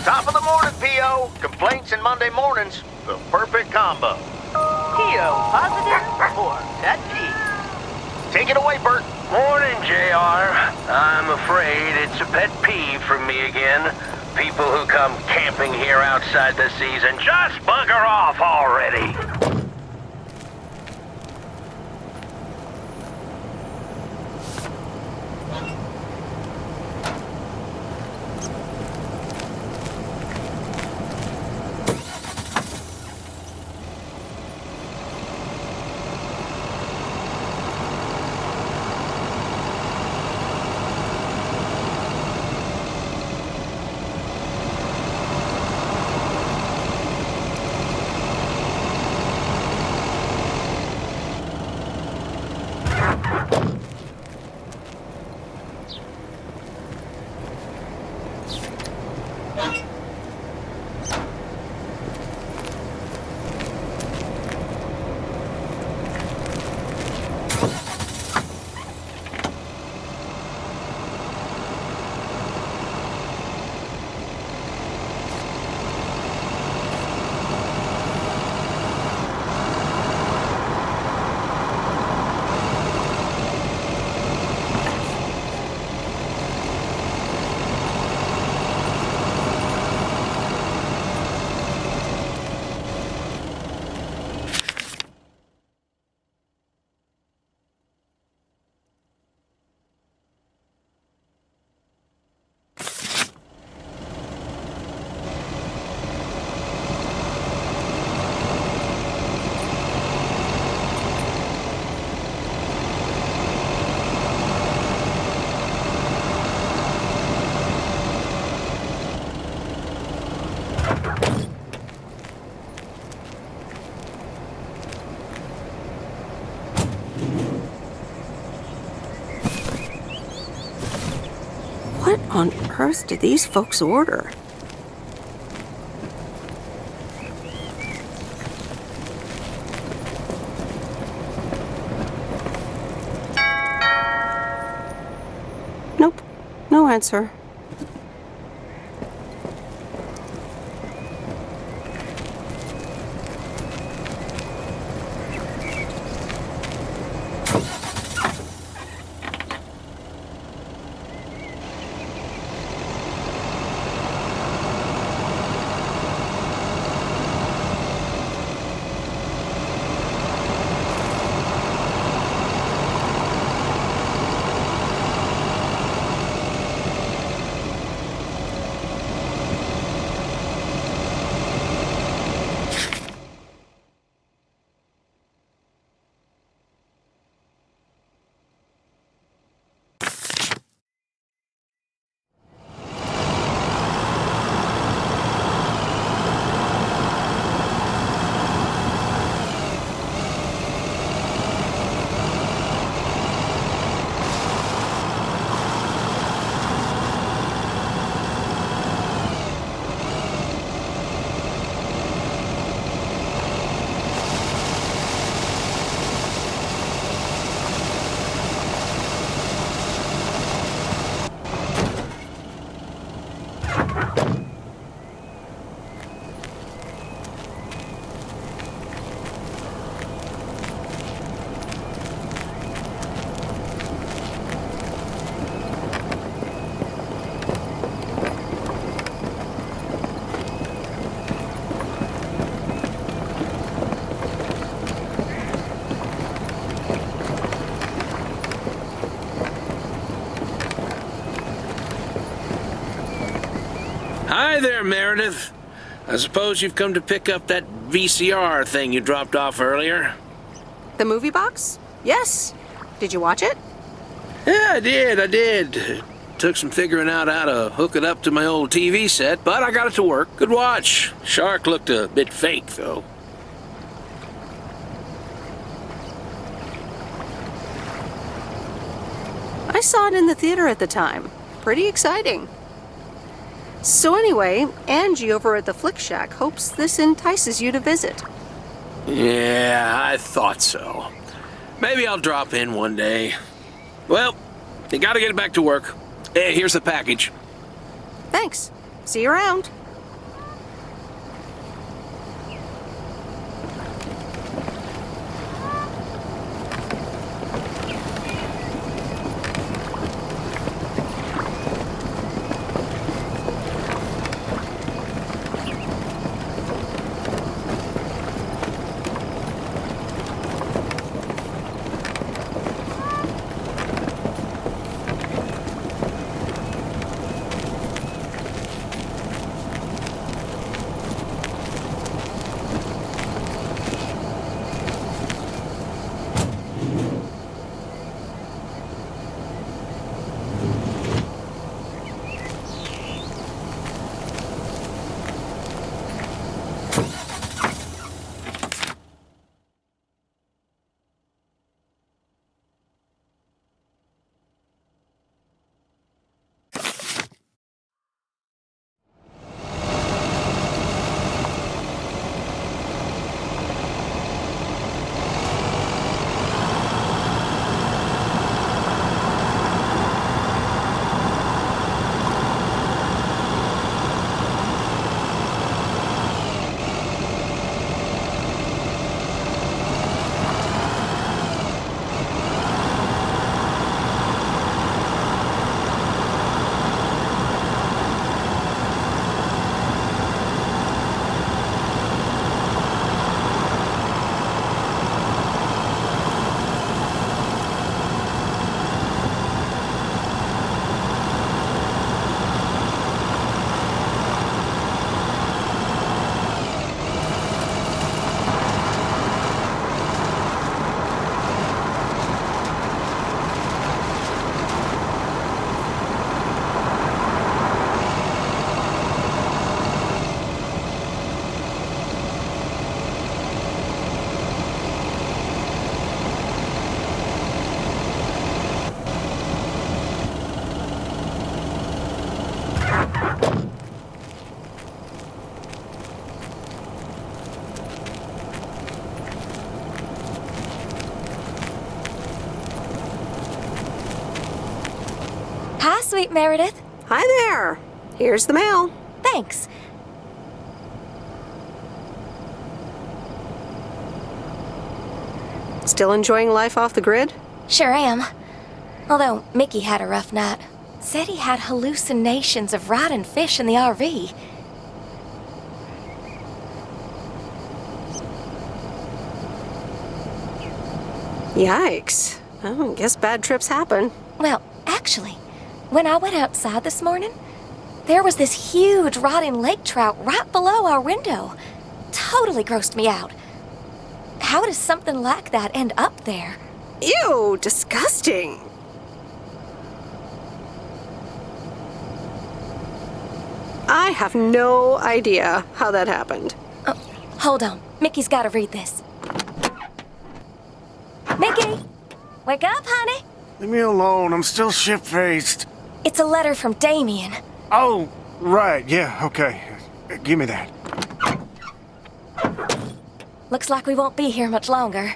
Top of the morning, P.O. Complaints and Monday mornings. The perfect combo. P.O. positive or that P? Take it away, Bert. Morning, JR. I'm afraid it's a pet peeve for me again. People who come camping here outside the season, just bugger off already. on earth do these folks order? Nope, no answer. Hi there, Meredith. I suppose you've come to pick up that VCR thing you dropped off earlier? The movie box? Yes. Did you watch it? Yeah, I did. Took some figuring out how to hook it up to my old TV set, but I got it to work. Good watch. Shark looked a bit fake, though. I saw it in the theater at the time. Pretty exciting. So anyway, Angie over at the Flick Shack hopes this entices you to visit. Yeah, I thought so. Maybe I'll drop in one day. Well, you gotta get back to work. Hey, here's the package. Thanks. See you around. sweet Meredith. Hi there. Here's the mail. Thanks. Still enjoying life off the grid? Sure am. Although Mickey had a rough night. Said he had hallucinations of riding fish in the RV. Yikes. Well, I guess bad trips happen. Well, actually, when I went outside this morning, there was this huge rotting lake trout right below our window. Totally grossed me out. How does something like that end up there? Ew, disgusting. I have no idea how that happened. Oh, hold on. Mickey's got to read this. Mickey! Wake up, honey! Leave me alone. I'm still shit-faced. It's a letter from Damien. Oh, right. Yeah, okay. Give me that. Looks like we won't be here much longer.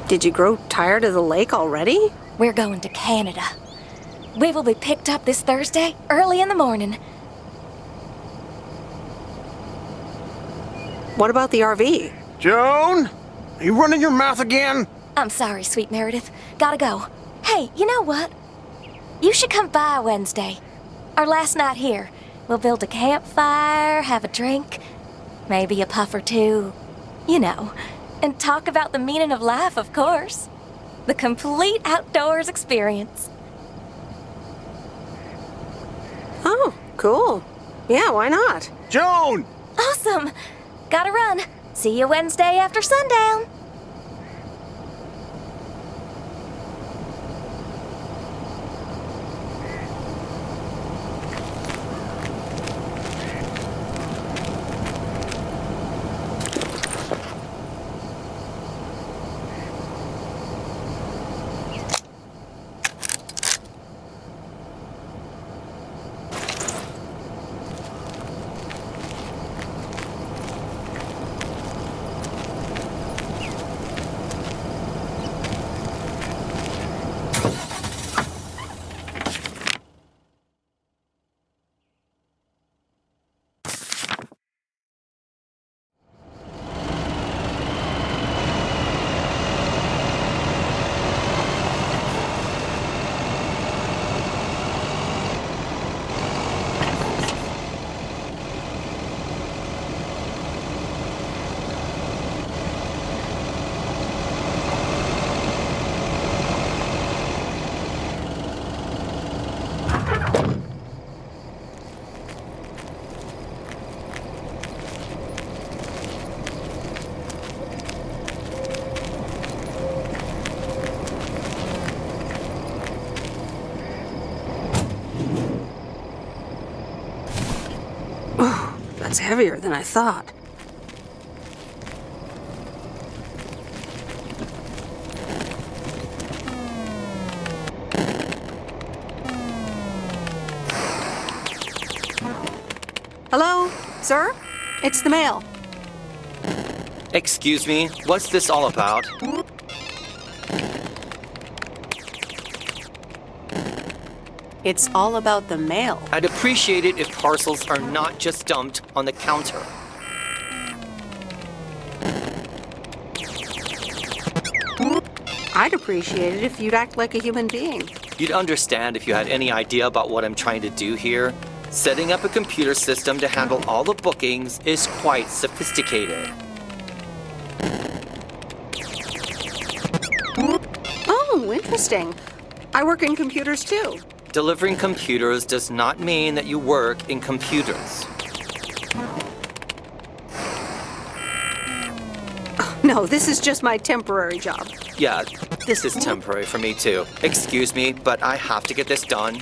Did you grow tired of the lake already? We're going to Canada. We will be picked up this Thursday, early in the morning. What about the RV? Joan? Are you running your mouth again? I'm sorry, sweet Meredith. Gotta go. Hey, you know what? You should come by Wednesday. Our last night here. We'll build a campfire, have a drink, maybe a puff or two, you know, and talk about the meaning of life, of course. The complete outdoors experience. Oh, cool. Yeah, why not? Joan! Awesome! Gotta run. See you Wednesday after sundown. That's heavier than I thought. Hello, sir? It's the mail. Excuse me, what's this all about? It's all about the mail. I'd appreciate it if parcels are not just dumped on the counter. I'd appreciate it if you'd act like a human being. You'd understand if you had any idea about what I'm trying to do here. Setting up a computer system to handle all the bookings is quite sophisticated. Oh, interesting. I work in computers too. Delivering computers does not mean that you work in computers. No, this is just my temporary job. Yeah, this is temporary for me too. Excuse me, but I have to get this done.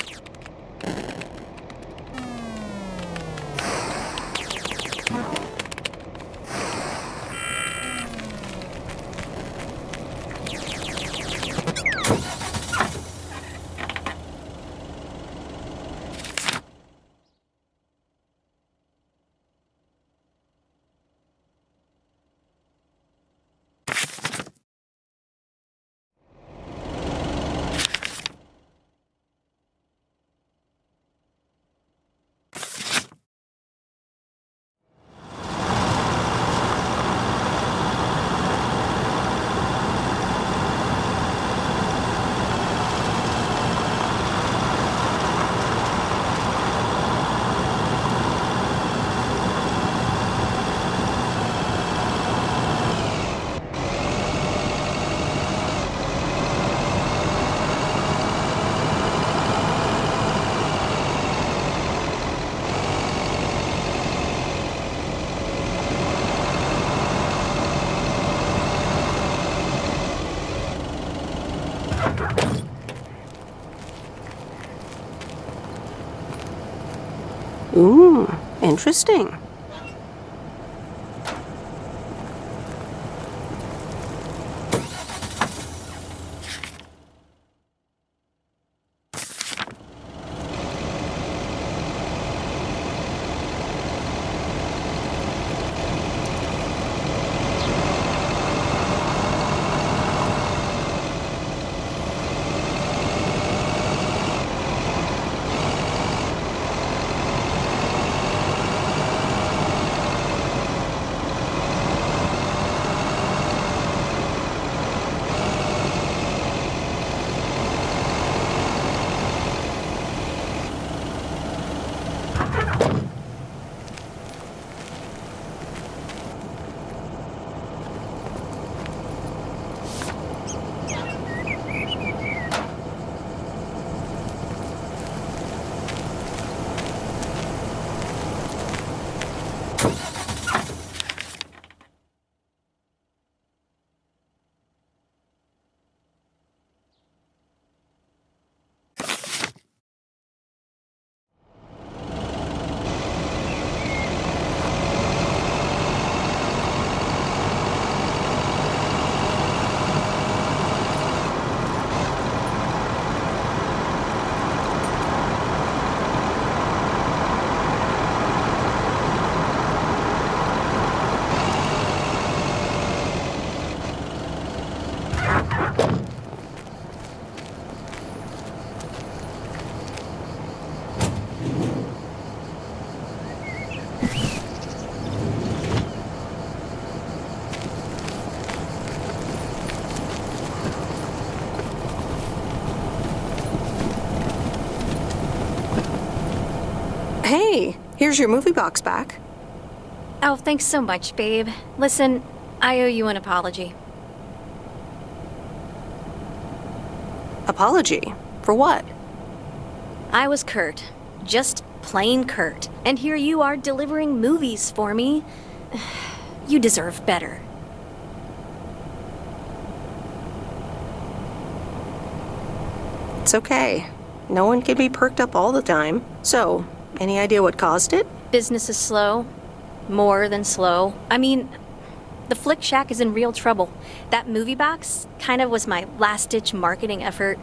Interesting. Hey, here's your movie box back. Oh, thanks so much, babe. Listen, I owe you an apology. Apology? For what? I was curt. Just plain curt. And here you are delivering movies for me. You deserve better. It's okay. No one can be perked up all the time. So, any idea what caused it? Business is slow. More than slow. I mean, the Flick Shack is in real trouble. That movie box kind of was my last-ditch marketing effort.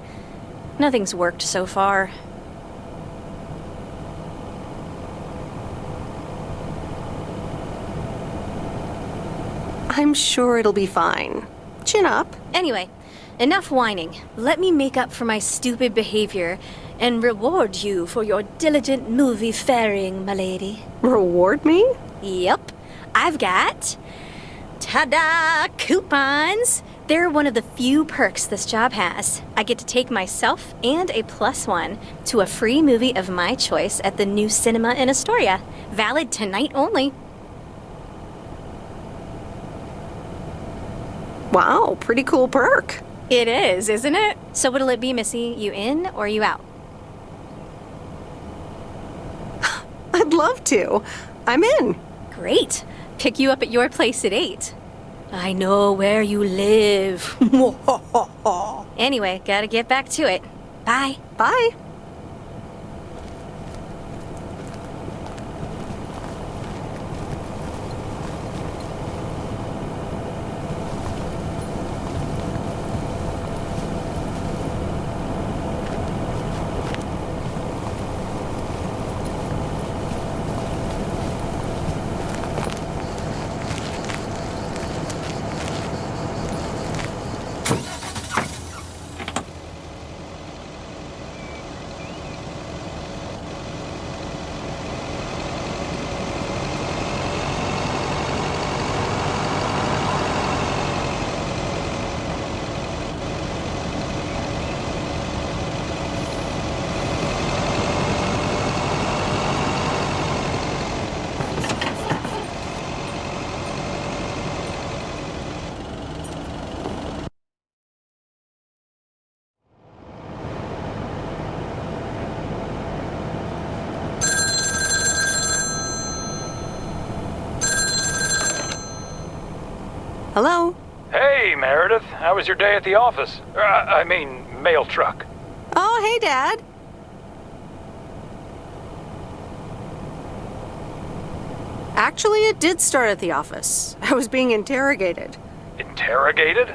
Nothing's worked so far. I'm sure it'll be fine. Chin up. Anyway, enough whining. Let me make up for my stupid behavior and reward you for your diligent movie faring, my lady. Reward me? Yep. I've got... ta-da! Coupons! They're one of the few perks this job has. I get to take myself and a +1 to a free movie of my choice at the new cinema in Astoria. Valid tonight only. Wow, pretty cool perk. It is, isn't it? So what'll it be, Missy? You in or you out? I'd love to. I'm in. Great. Pick you up at your place at 8. I know where you live. Anyway, gotta get back to it. Bye. Bye. Hello? Hey, Meredith. How was your day at the office? I mean, mail truck. Oh, hey, Dad. Actually, it did start at the office. I was being interrogated. Interrogated?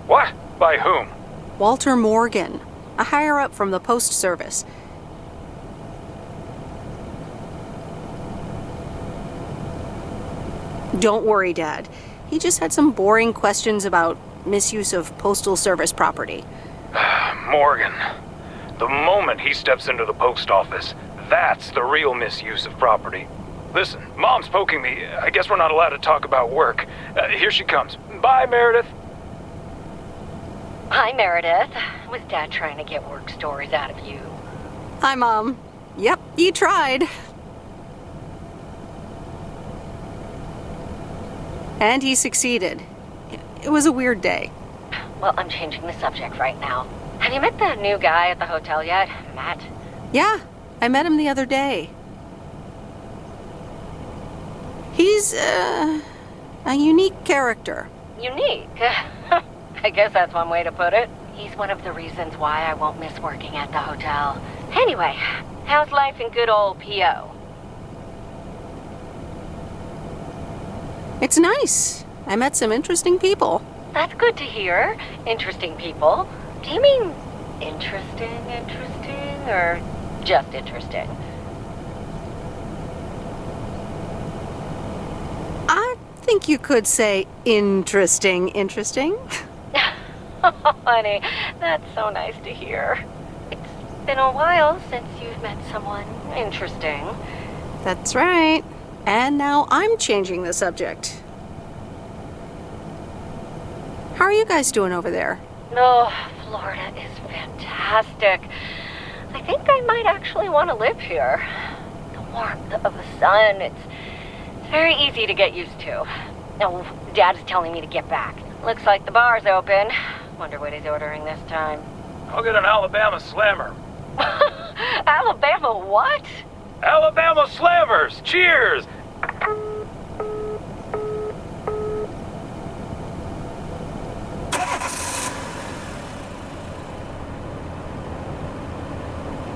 What? By whom? Walter Morgan, a higher-up from the Post Service. Don't worry, Dad. He just had some boring questions about misuse of Postal Service property. Morgan. The moment he steps into the post office, that's the real misuse of property. Listen, Mom's poking me. I guess we're not allowed to talk about work. Here she comes. Bye, Meredith. Hi, Meredith. Was Dad trying to get work stories out of you? Hi, Mom. Yep, he tried. And he succeeded. It was a weird day. Well, I'm changing the subject right now. Have you met the new guy at the hotel yet, Matt? Yeah, I met him the other day. He's, a unique character. Unique? I guess that's one way to put it. He's one of the reasons why I won't miss working at the hotel. Anyway, how's life in good old P.O.? It's nice. I met some interesting people. That's good to hear. Interesting people. Do you mean interesting, or just interesting? I think you could say interesting. Oh, honey, that's so nice to hear. It's been a while since you've met someone interesting. That's right. And now I'm changing the subject. How are you guys doing over there? Oh, Florida is fantastic. I think I might actually want to live here. The warmth of the sun, it's very easy to get used to. Oh, Dad is telling me to get back. Looks like the bar's open. Wonder what he's ordering this time. I'll get an Alabama Slammer. Alabama what? Alabama Slammers! Cheers!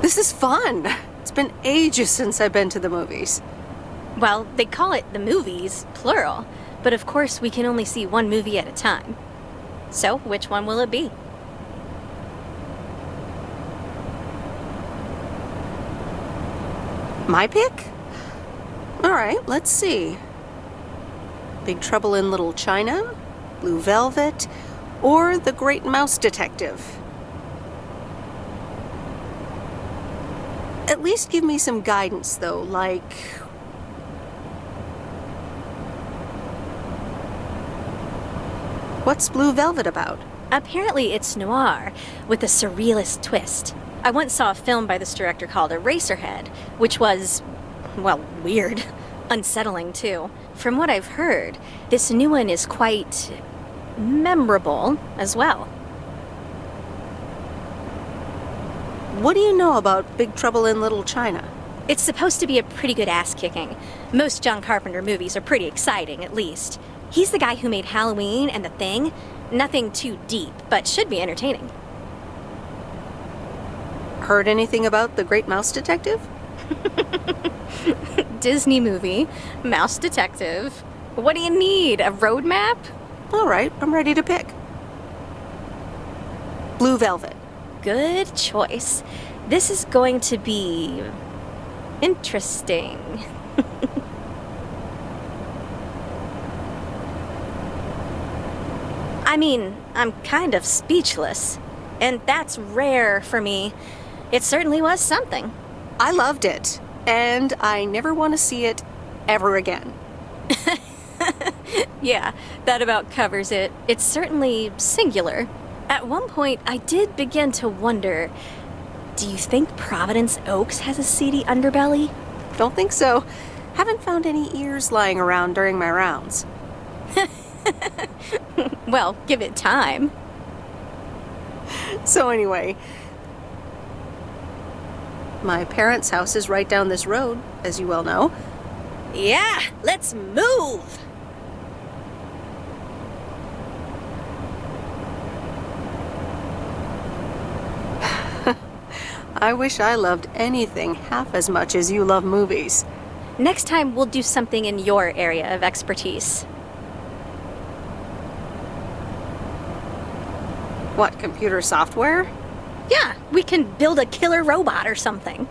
This is fun. It's been ages since I've been to the movies. Well, they call it the movies, plural, but of course we can only see one movie at a time. So, which one will it be? My pick? All right, let's see. Big Trouble in Little China, Blue Velvet, or The Great Mouse Detective. At least give me some guidance, though, like... What's Blue Velvet about? Apparently it's noir, with a surrealist twist. I once saw a film by this director called Eraserhead, which was, well, weird. Unsettling, too. From what I've heard, this new one is quite memorable as well. What do you know about Big Trouble in Little China? It's supposed to be a pretty good ass-kicking. Most John Carpenter movies are pretty exciting, at least. He's the guy who made Halloween and The Thing. Nothing too deep, but should be entertaining. Heard anything about The Great Mouse Detective? Disney movie, Mouse Detective. What do you need, a roadmap? All right, I'm ready to pick. Blue Velvet. Good choice. This is going to be... interesting. I mean, I'm kind of speechless. And that's rare for me. It certainly was something. I loved it. And I never want to see it ever again. Yeah, that about covers it. It's certainly singular. At one point, I did begin to wonder, do you think Провиденс Окс has a seedy underbelly? Don't think so. Haven't found any ears lying around during my rounds. Well, give it time. So anyway, my parents' house is right down this road, as you well know. Yeah, let's move! I wish I loved anything half as much as you love movies. Next time, we'll do something in your area of expertise. What, computer software? Yeah, we can build a killer robot or something.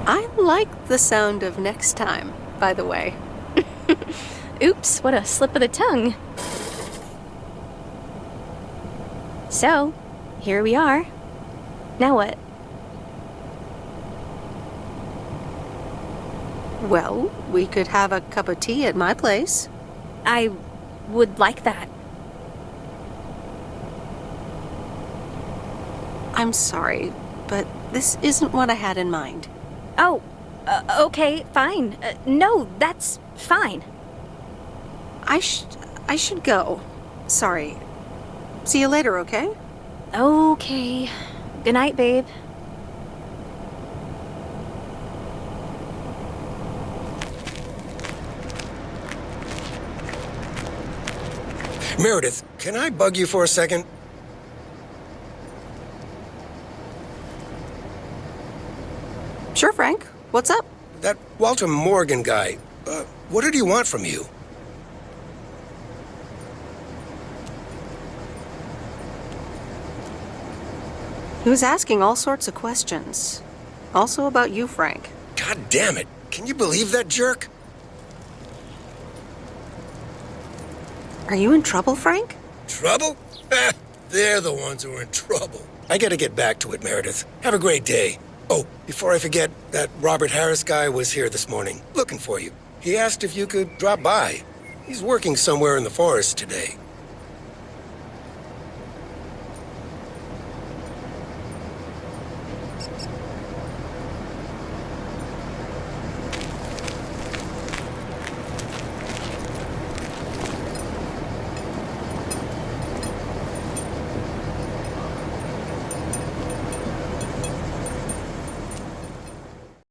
I like the sound of next time, by the way. Oops, what a slip of the tongue. So, here we are. Now what? Well, we could have a cup of tea at my place. I would like that. I'm sorry, but this isn't what I had in mind. Oh, okay, fine. No, that's fine. I should go. Sorry. See you later, okay? Okay. Good night, babe. Meredith, can I bug you for a second? Sure, Frank. What's up? That Walter Morgan guy, what did he want from you? He was asking all sorts of questions. Also about you, Frank. God damn it. Can you believe that jerk? Are you in trouble, Frank? Trouble? They're the ones who are in trouble. I gotta get back to it, Meredith. Have a great day. Oh, before I forget, that Robert Harris guy was here this morning, looking for you. He asked if you could drop by. He's working somewhere in the forest today.